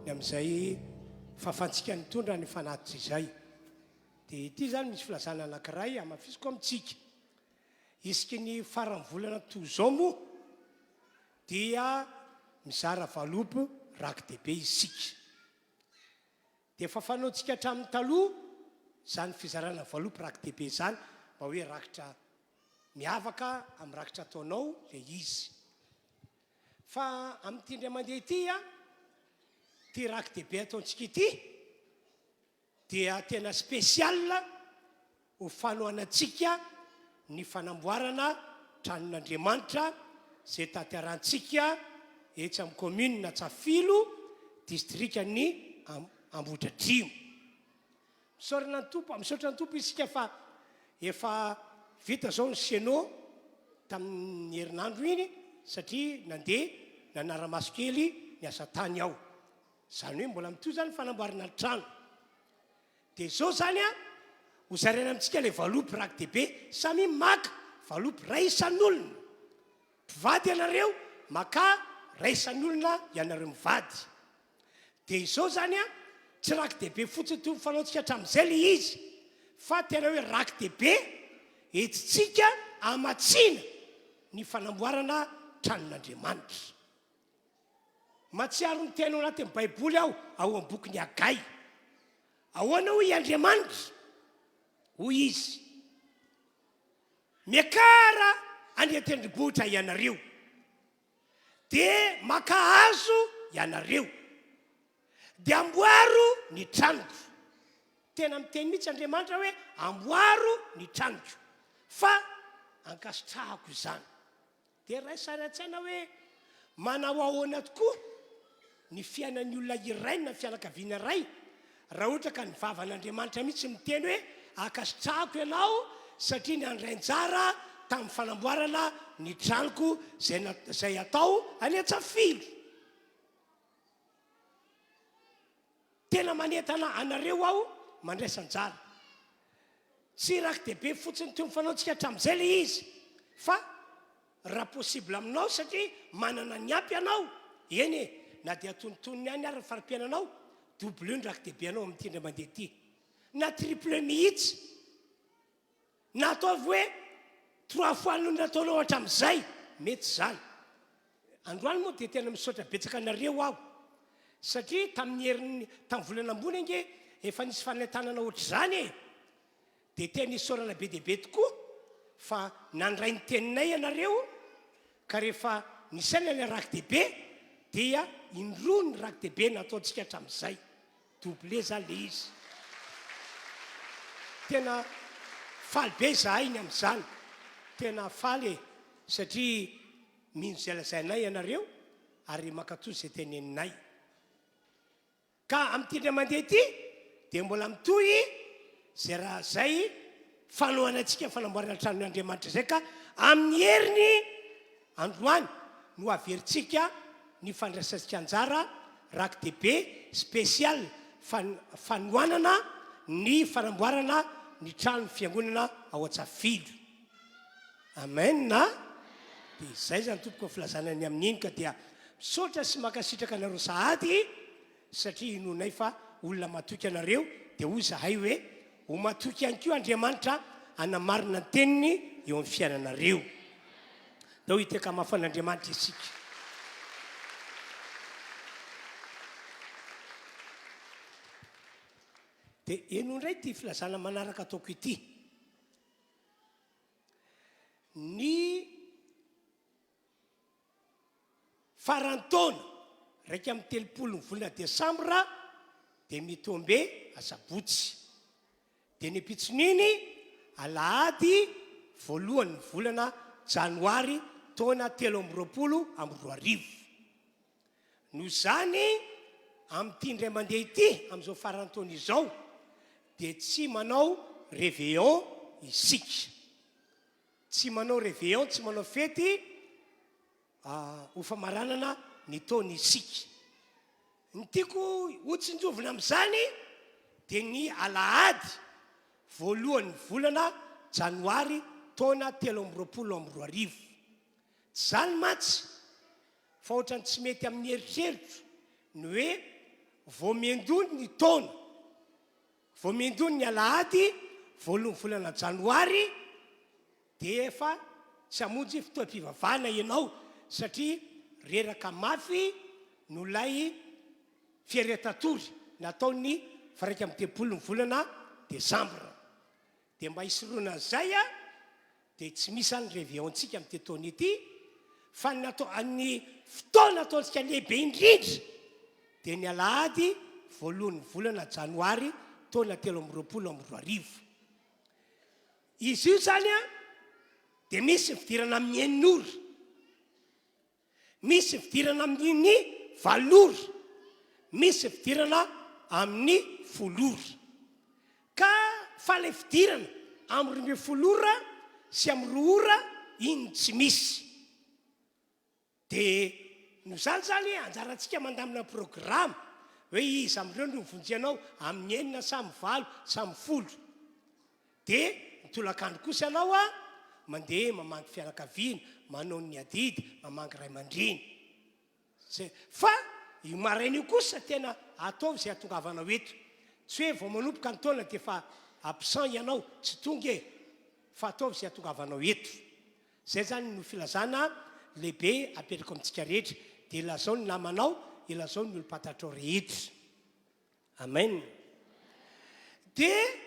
ny amin'izay fahafantsika nytondra ny fanatitra izay. Dia ity zany misy filazana anankiray amafisiko amintsika. Isiky ny faran'ny volana toy izao moa dia mizara valopy rakidehibe isika. Dia efa fanaontsika hatramin'ny taloha zany fizarana valopy rakidehibe zany mba hoe rakitra miavaka amin'ny rakitra ataonao ilay izy. Fa amin'ity indray mandeha ity ty rakidehibe ataontsika ity dia tena spesiala ho fanohanantsika ny fanamboarana tranon'Andriamanitra zay tanterantsika etsy amin'ny commune na Tsafilo distrika ny Ambohidratrimo. Misaotra ny tompo isika fa efa vita zao ny seno tamin'ny herinandro iny satria nandeha nanara-maso kely ny asa tany aho. Zany hoe mbola mitoy zany fanamboarana trano. Dia zao zany ho zaraina amintsika ilay valopy rakidehibe samy maka valopy ray isan'olona. Mpivady ianareo maka ray isan'olona ianareo mivady. Dia izao zany tsy rakidehibe fotsiny toy fanaontsika hatramin'izay le izy fa tena hoe rakidehibe etitsika amatsina ny fanamboarana tranon'Andriamanitra. Matsiaro ny tena ao anatin'ny baiboly ao amin'ny boky Agay. Ahoana hoy Andriamanitra? Hoy izy miakara any an-tendrombohitra ianareo dia maka hazo ianareo dia amboaro ny tranoko. Tena miteny mihitsy Andriamanitra hoe amboaro ny tranoko fa ankasitrahako izany. Dia ray saratsaina hoe manao ahoana tokoa ny fiainan'ny olona iray na fianakaviana iray raha ohatra ka ny vavan'Andriamanitra mihitsy miteny hoe ankasitrahako ianao satria ny andrainjara tamin'ny fanamboarana ny tranoko zay atao any Tsafilo. Tena manentana anareo aho mandraisanjara. Tsy rakidehibe fotsiny toy ny fanaontsika hatramin'izay le izy fa raha possible aminao satria manana ny ampy ianao. Eny na dia tonontonony ihany ary ny fari-piainanao double ny rakidehibe anao amin'ity indray mandeha ity. Na triple mihitsy na ataovy hoe 3 fois noho nataonao hatramin'izay mety zany. Androany moa dia tena misaotra betsaka anareo aho satria tamin'ny volana ambony ange efa nisy fanentanana ohatr'izany dia tena nisaorana be dehibe tokoa fa nandray ny teninay ianareo ka rehefa nisaina ny rakidehibe dia indroa ny rakidehibe nataontsika hatramin'izay. Double zany le izy. Tena faly be zahay iny amin'izany. Tena faly satria mino zay lazainay ianareo ary makatoy izay teneninay. Ka amin'ity indray mandeha ity dia mbola mitoy zay raha zay fanohanantsika fanamboarana tranon'Andriamanitra zay ka amin'ny heriny androany no averintsika ny fandraisantsika anjara rakidehibe spesial fanohanana ny fanamboarana ny trano fiangonana ao Tsafilo. Amen na? Dia izay zany tompoko filazanany amin'iny ka dia misaotra sy makasitraka anareo sahady satria inonay fa olona matoky anareo dia hoy zahay hoe ho matoky ihany koa Andriamanitra anamarina ny teniny eo amin'ny fiainanareo. Dao hiteka mafan'Andriamanitra isika. Dia eno indray ty filazana manaraka ataoko ity. Ny farantaona raika amin'ny 30 volana Desambra dia mitombe asabotsy. Dia ny pitsoniny Alahady 1 volana Janoary taona 2024. Noho zany amin'ity indray mandeha ity amin'izao farantaona izao dia tsy manao réveillon isika. Tsy manao réveillon, tsy manao fety ho famaranana ny taona isika. Ny tiako hotsinjovina amin'izany dia ny Alahady 1 volana Janoary taona 2024. Zany matsy fa ohatrany tsy mety amin'ny eritreritro ny hoe voamendony ny taona voamendony ny alahady voalohany volana janoary dia efa tsy hamonjy fotoam-pivavahana ianao satria reraka mafy no lay fiaretatory nataony faraika amin'ny tepolo ny volana desambra dia mba hisoroana an'izay a dia tsy misy any réveillon-tsika amin'ny tetony ity fa ny fotoana ataontsika lehibe indrindra dia ny alahady voalohany volana janoary taona 2024 izy io zany a dia misy fidirana amin'ny enin'ora misy fidirana amin'ny valora misy fidirana amin'ny folora ka fa le fidirana amin'ny folora sy amin'ny roora iny tsy misy dia no zany anjarantsika mandamina programme hoe izy am'ireo no mivonjianao amin'ny enina samy valo samy folo dia mitolakandro kosa ianao a mandeha mamangy fianakaviana manao ny adidy mamangy ray aman-dreny fa io maraina io kosa tena ataovy izay atongavanao eto tsy hoe vao manompoka ny taona dia fa absent ianao tsy tonga e fa ataovy izay atongavanao eto zay zany no filazana lehibe apetrako amintsika rehetra dia ilazao ny namanao ilazao ny olo-patatrao rehetra amen dia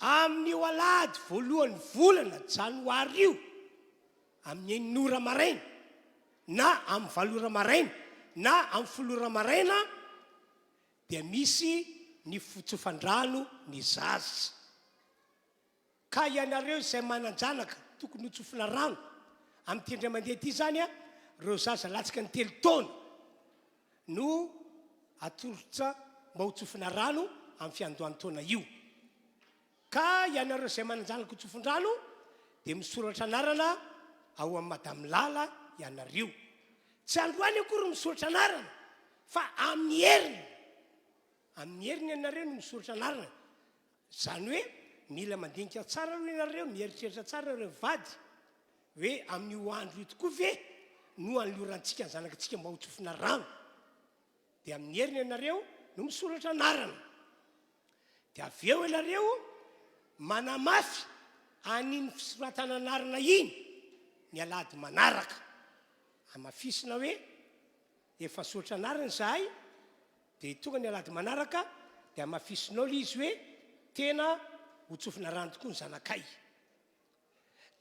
amin'io alahady voalohany volana janoary io amin'ny enin'ora maraina na amin'ny valora maraina na amin'ny folora maraina dia misy ny fotsofan-drano ny zaza ka ianareo izay mananjanaka tokony hotsofina rano amin'ny tendra mandeha ity zany a reo zaza latsika ny telo taona no atolotra mba hotsofina rano amin'ny fiandohan'ny taona io ka ianareo izay mananjanaka hotsofin-drano dia misoratra anarana ao amin'ny madamy lala ianareo tsy androany akory misoratra anarana fa amin'ny heriny ianareo no misoratra anarana zany hoe mila mandinika tsara aloha ianareo mieritreritra tsara reo vady hoe amin'io andro io tokoa ve no an'liorantsika ny zanakatsika mba hotsofina rano dia amin'ny heriny ianareo no misoratra anarana dia avy eo ianareo manamafy aniny fisoratana anarana iny ny alahady manaraka amafisina hoe efa soratra anarana zahay dia tonga ny alahady manaraka dia amafisinao le izy hoe tena hotsofina rano tokoa ny zanakay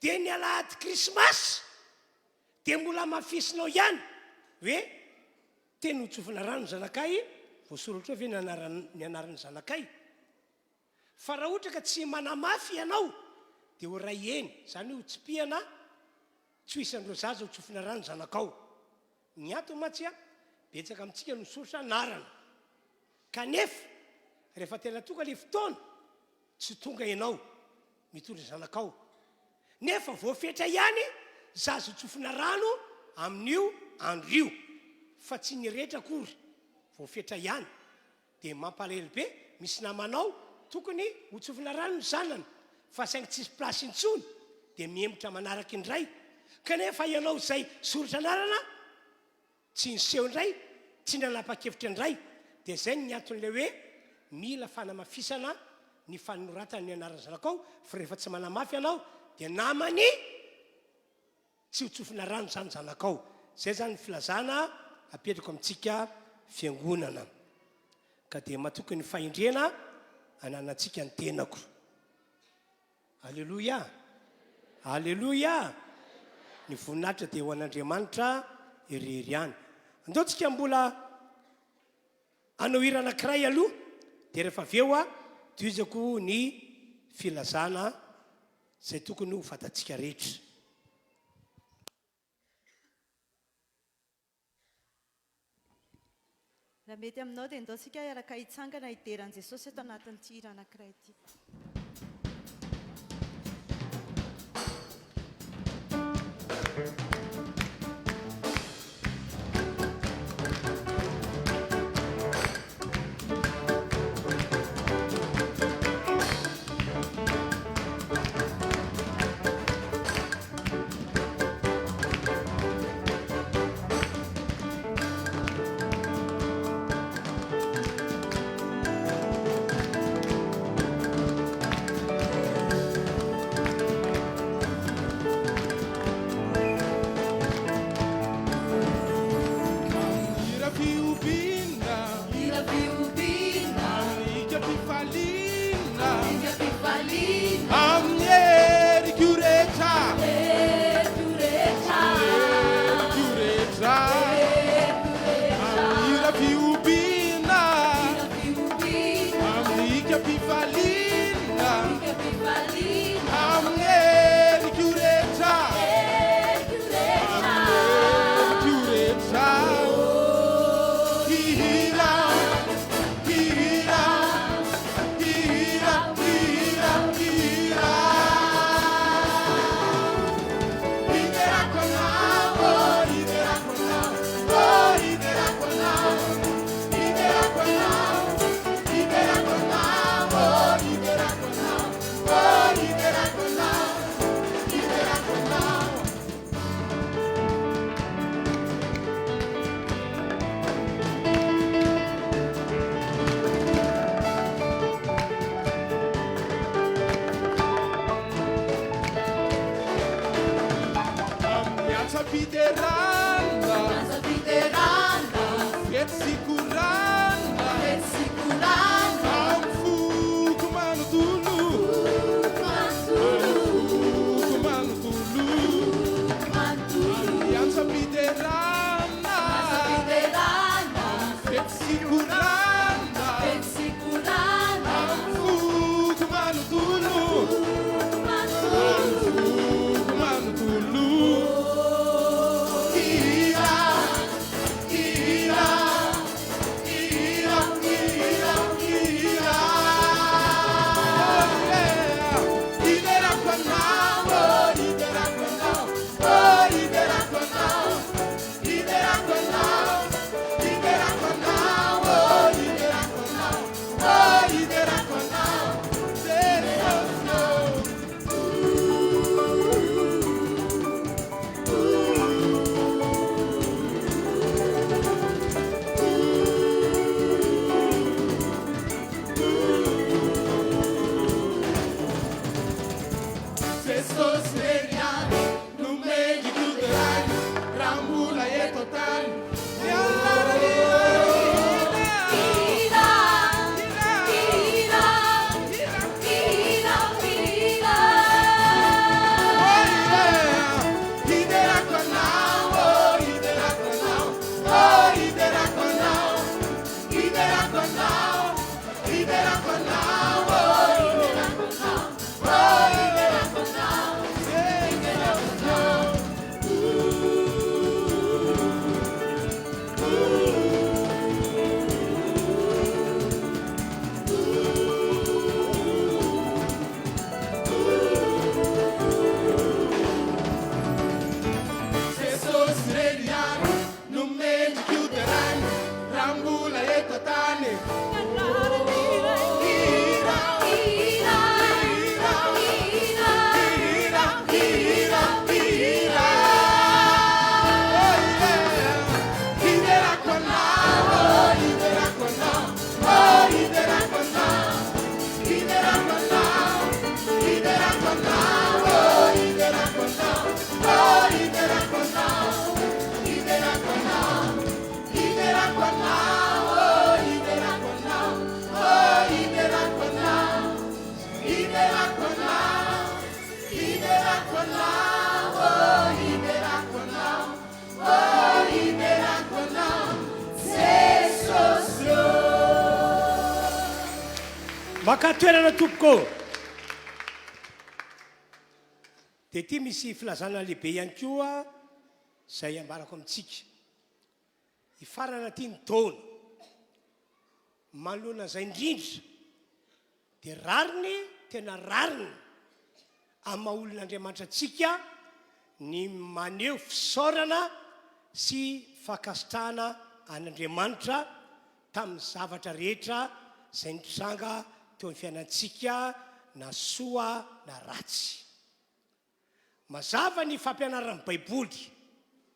dia ny alahady krismasy dia mbola amafisinao ihany hoe tena hotsofina rano ny zanakay voasoratra hoe ny anarany zanakay fa raha ohatra ka tsy manamafy ianao dia ho ray eny zany hoe hotsipihana tsy hoisan'ireo zaza hotsofina rano zanakao ny ato matsy a betsaka amintsika no misoratra anarana kanefa rehefa tena tonga le fotoana tsy tonga ianao mitondra zanakao nefa voafetra ihany zaza hotsofina rano amin'io andro io fa tsy nyrehetra akory voafetra ihany dia mampalahelo be misy namanao tokony hotsofina rano ny zanany fa saingy tsisy plasy intsony dia miemotra manaraka indray kanefa ianao izay soratra anarana tsy niseho indray tsy nanapa-kevitra indray dia zay ny aton'ilay hoe mila fanamafisana ny fanoratana ny anarany zanakao fa rehefa tsy manamafy ianao dia namany tsy hotsofina rano zany zanakao zay zany filazana apetrako amintsika fiangonana ka dia matoky ny faindrena ananantsika ny tenako alleloia alleloia ny voninahitra dia ho an'Andriamanitra irery any andaontsika mbola anao hira anankiray aloha dia rehefa avy eo a toizako ny filazana zay tokony ho fatatsika rehetra raha mety aminao dia andaontsika iaraka hitsangana hideran'i Jesosy eto anatin'ity hira anankiray ity makatoerana tompoko dia ty misy filazana lehibe ihany koa zay ambarako amintsika hifarana ty ny taona manoloana zay indrindra dia rariny tena rariny amin'ny maha-olon'Andriamanitra antsika ny maneho fisaorana sy fakasitrahana an'Andriamanitra tamin'ny zavatra rehetra zay nitranga teo amin'ny fiainantsika na soa na ratsy. Mazava ny fampianaran'ny Baiboly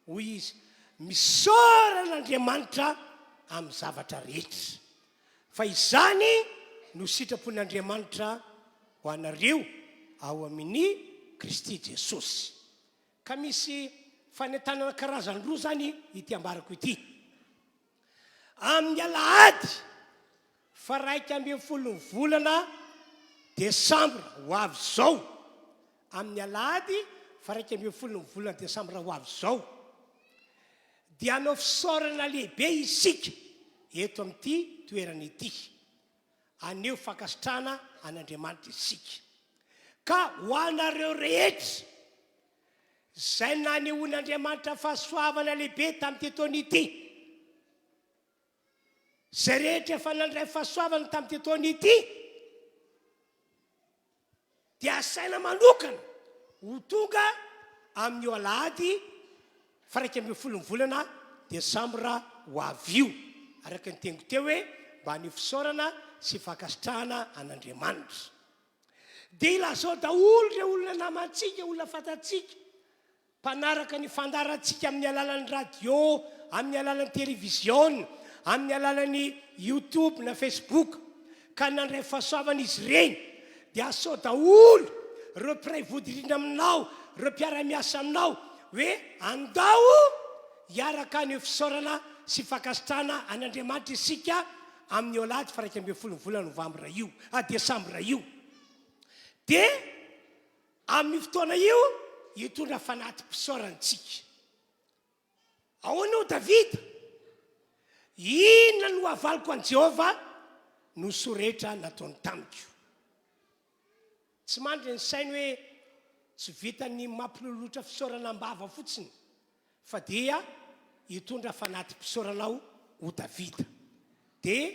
hoy izy misaorana Andriamanitra amin'ny zavatra rehetra fa izany no sitrapon'Andriamanitra ho anareo ao amin'ny Kristy Jesosy. Ka misy fanentanana karazany roa zany ity ambarako ity. Amin'ny Alahady fa 1 ambin'ny 10 volana desambra ho avy zao amin'ny alahady fa 1 volana desambra ho avy zao dia hanao fisaorana lehibe isika eto amin'ity toerana ity aneo fakasitrana an'Andriamanitra isika ka ho anareo rehetra zay nanehoan'Andriamanitra fahasoavana lehibe tamin'ity taona ity zay rehetra efa nandray fahasoavana tamin'ity taona ity dia asaina manokana ho tonga amin'ny alahady fa 1 volana desambra ho avy io araka ny tengo teo hoe mba ny fisaorana sy fakasitrahana an'Andriamanitra dia ilazao daholo ireo olona namantsika olona fantatsika mpanaraka ny fandarantsika amin'ny alalan'ny radio amin'ny alalan'ny télévision amin'ny alalan'ny YouTube na Facebook ka nandray fahasoavana izy ireny dia asao daholo ireo mpiray vodirindra aminao ireo mpiara-miasa aminao hoe andao hiaraka ny fisaorana sy fakasitrahana an'Andriamanitra isika amin'ny alahady fa 1 volana novambra io desambra io dia amin'ny fotoana io hitondra fanaty mpisaorantsika ahoana Davida inona no avaliko an Jehova no soretra nataony tamiko tsy mandry ny sainy hoe tsy vitany mampilolotra fisaoranam-bava fotsiny fa dia hitondra fanaty mpisauranao ho Davida dia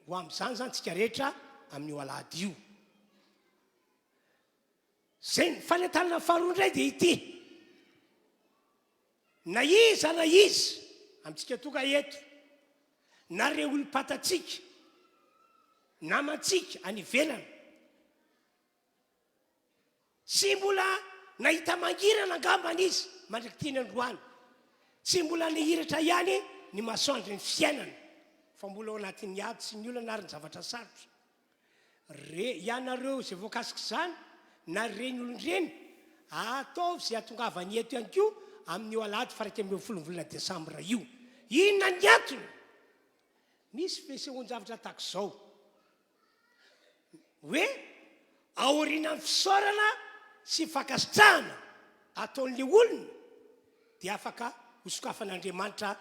ho amin'izany zany tsika rehetra amin'ny alahady io zay ny fanentanana faharoa indray dia ity na iza amintsika tonga eto na reo olom-patatsika namantsika any ivelana tsy mbola nahita mangirana angambana izy mandraky tiany androany tsy mbola nihiratra ihany ny masoandro ny fiainana fa mbola ao anatin'ny ady sy ny olana ary ny zavatra sarotra ianareo zay voakasika izany na reny olon-dreny ataovy zay atongavany eto ihany koa amin'ny alahady fa 1 volana desambra io inona ny antony misy fisehoan-javatra tahaka izao hoe aorianany fisaorana sy fakasitrahana ataon'le olona dia afaka hosokafan'Andriamanitra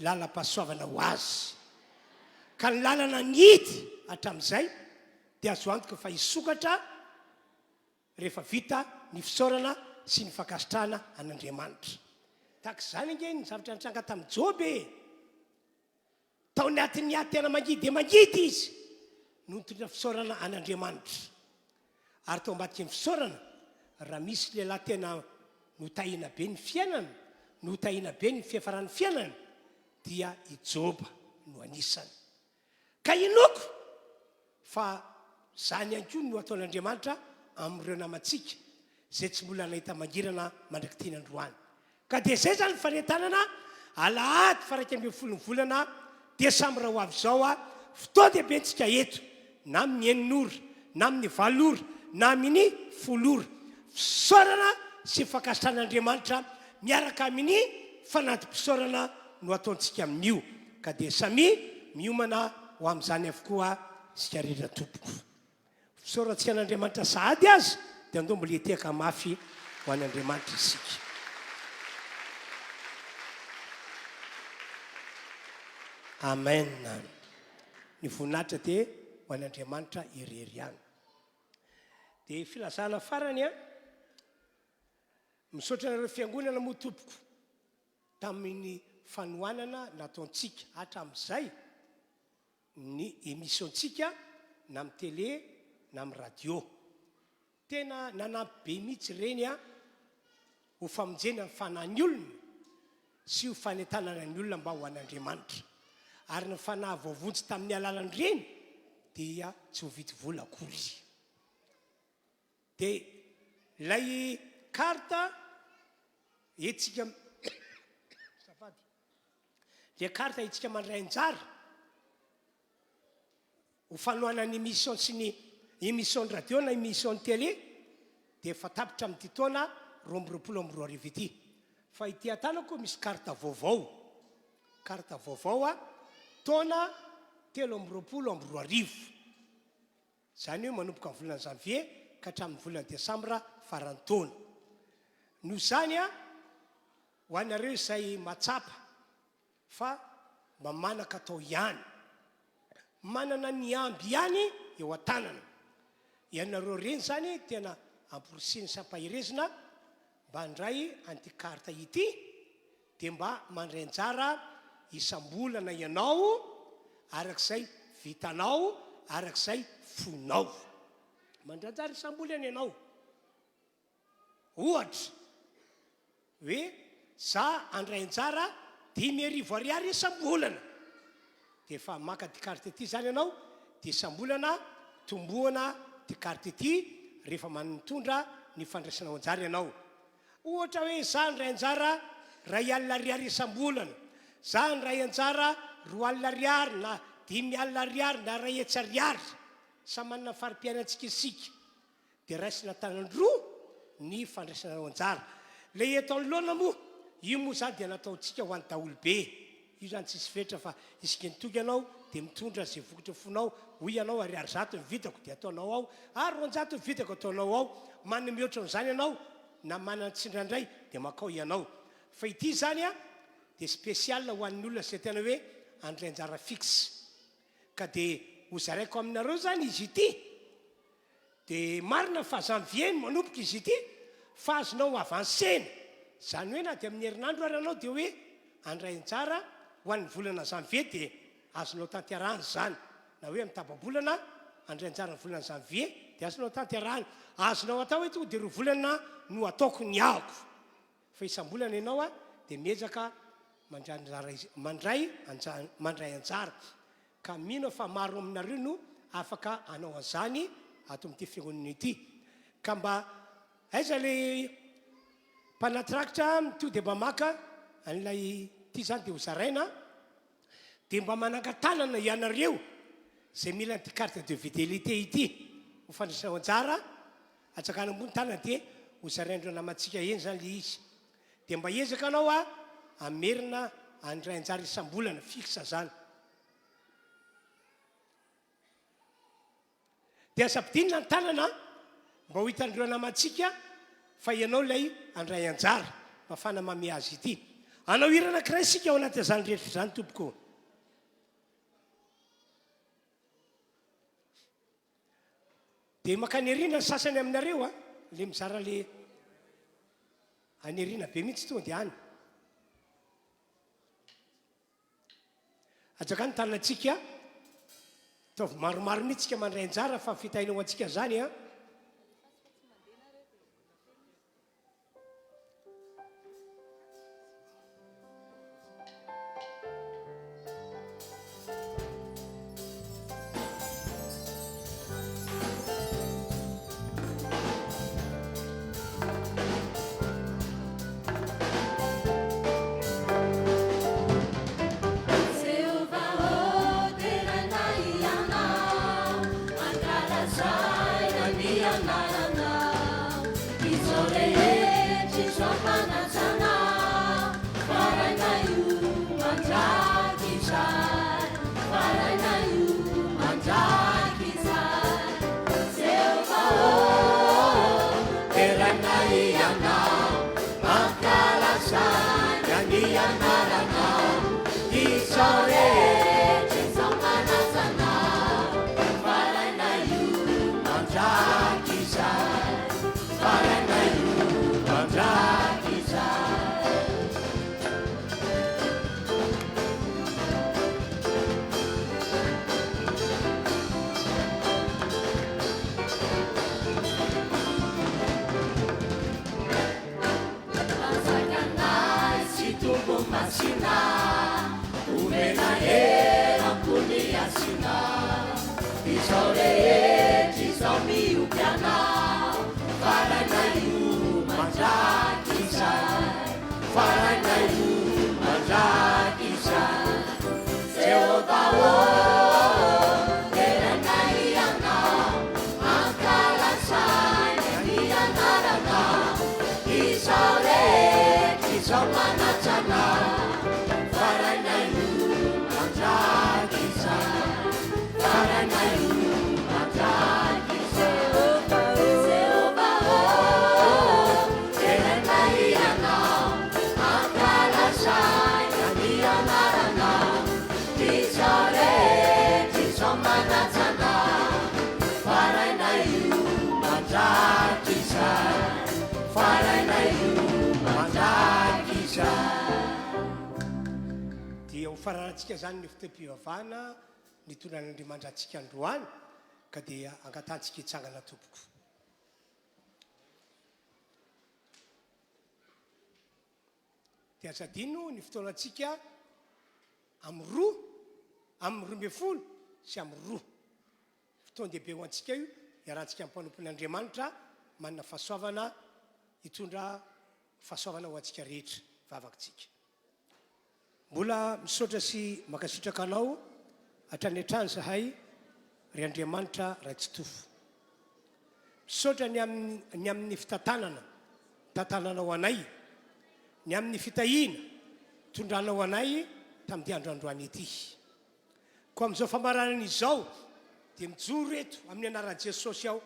lalam-pahasoavana ho azy ka ny lalana nidy hatramin'izay dia azo antoka fa hisokatra rehefa vita ny fisaorana sy ny fakasitrahana an'Andriamanitra tahaka izany ange ny zavatra nitranga tamin'ny Joby tao anatin'ny ady tena mangidy dia mangidy izy no nitondra fisaorana an'Andriamanitra ary tao ambadika ny fisaorana raha misy lehilahy tena notahina be ny fiainana notahina be ny fiafaran'ny fiainana dia i Joba no anisany ka inoko fa zany ihany koa no ataon'Andriamanitra amin'ireo namantsika zay tsy mbola nahita mangirana mandraky tiany androany ka dia zay zany fanentanana alahady fa 1 volana desambra ho avy zao fotoa dehibe ntsika eto na amin'ny 9 ora na amin'ny 7 ora na amin'ny 10 ora fisaorana sy fakasitrahana miaraka amin'ny fanaty-pisaorana no ataontsika amin'io ka dia samy miomana ho amin'izany avokoa sika rehetra tompoko fisaorantsika an'Andriamanitra sahady azy dia andao mbola eteka mafy ho an'Andriamanitra isika amen ny voninahitra dia ho an'Andriamanitra irery ihany dia filazana farany misaotra anareo fiangonana moa tompoko tamin'ny fanohanana nataontsika hatramin'izay ny émissiontsika na amin'ny télé na amin'ny radio tena nanampy be mihitsy ireny ho famonjena ny fanahy olona sy ho fanentanana ny olona mba ho an'Andriamanitra ary ny fanahy vaovontsy tamin'ny alalan'ireny dia tsy ho vity vola akory dia ilay karta etsika le karta etsika mandray anjara ho fanohana ny émission sy ny émission de radio na émission de télé dia efa tapitra amin'ity taona 2022 ity fa ity atanako misy karta vaovao taona 2022 zany hoe manomboka amin'ny volana janvier ka hatramin'ny volana desambra farantaona noho zany a ho anareo izay matsapa fa mba manaka atao ihany manana ny amby ihany eo an-tanana ianareo reny zany tena amporosiny sampahirezina mba andray anty karta ity dia mba mandray anjara isam-bolana ianao arak'izay vitanao arak'izay fonao mandray anjara isam-bolana ianao ohatra hoe za andray anjara 5,000 ariary isam-bolana dia efa maka ty karta ity zany ianao dia isam-bolana tombohana ty karta ity rehefa manotondra ny fandraisanao anjara ianao ohatra hoe za andray anjara 2,000 ariary isam-bolana za andray anjara 2,000 ariary na 5,000 ariary na 1,000 ariary sa manana fari-piainantsika isika dia raisina tanandroa ny fandraisanao anjara le eto anoloana moa io moa zany dia nataontsika ho an'ny daolobe io zany tsisy fetra fa isika nitoky ianao dia mitondra zay vokatra fonao hoy ianao ariary zato vitako dia ataonao ao ary 200 vitako ataonao ao manana mihoatra n'izany ianao na manana tsindrandray dia makao ianao fa ity zany a dia spesial ho an'ny olona zay tena hoe andray anjara fixe ka dia hozaraiko aminareo zany izy ity dia marina fa janvier no manomboka izy ity fa azonao avansena zany hoe na dia amin'ny herinandro ary anao dia hoe andray anjara ho an'ny volana janvier dia azonao tanterahany zany na hoe mitaba-bolana andray anjara ny volana janvier dia azonao tanterahany azonao atao hoe tonga dia ro volana no ataoko ny ahako fa isam-bolana ianao a dia miezaka mandray anjara ka mino fa maro aminareo no afaka anao an'izany ato amin'ity fiangonana ity ka mba aiza le mpanatrakitra mitody mamaka an'ilay ity zany dia ho zaraina dia mba manangatanana ianareo zay mila nyty carte de fidélité ity ho fandraisanao anjara atsakana ambony tanana dia ho zaraindreo namantsika eny zany le izy dia mba ezaka anao a amerina andray anjara isam-bolana fixe zany dia asapidinina ny tanana mba ho hitandreo namantsika fa ianao lay andray anjara mafana mame azy ity anao hirana kiray sika ao anaty zany rehetra zany tompoko dia maka anyarina ny sasany aminareo a le mizara le anyarina be mihitsy tonga dia any ajakany tanantsika taovy maromaro mihitsika mandray anjara fa fitahinao antsika zany a Faranayu, Mandraki, faranantsika zany ny fotoam-pivavahana ny tonan'Andriamanitra antsika androany ka dia angatantsika hitsangana tompoko. Dia asadino ny fotoanantsika amin'ny 12 sy amin'ny 2 fotoan dehibe ho antsika io iarahantsika amin'ny mpanompon'ny Andriamanitra manana fahasoavana hitondra fahasoavana ho antsika rehetra vavakantsika. Mbola misaotra sy makasitraka anao hatrany hatrany zahay ry Andriamanitra Raitsitofo. Misaotra ny amin'ny fitantanana tantananao anay, ny amin'ny fitahiana tondranao anay tamin'ity androandroany ity. Ko amin'izao famaranana izao dia mijoro eto amin'ny anaran'i Jesosy aho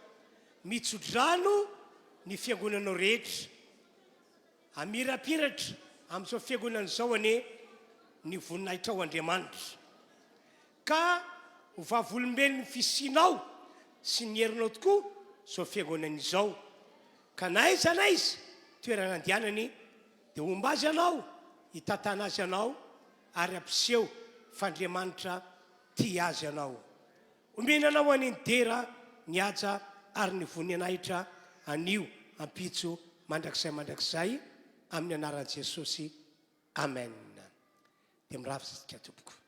mitsodrano ny fiangonanao rehetra, amirapiratra amin'izao fiangonana izao ane ny voninahitra ao Andriamanitra, ka ho vavolombelon'ny fisianao sy ny herinao tokoa izao fiangonana izao, ka naiza toerana andianany dia homba azy anao, hitantana azy anao ary ampiseho f'Andriamanitra tia azy anao. Omenanao any dera ny haja ary ny voninahitra anio ampitso mandrakizay amin'ny anaran'i Jesosy. Amen. Dia mirafy isika tompoko.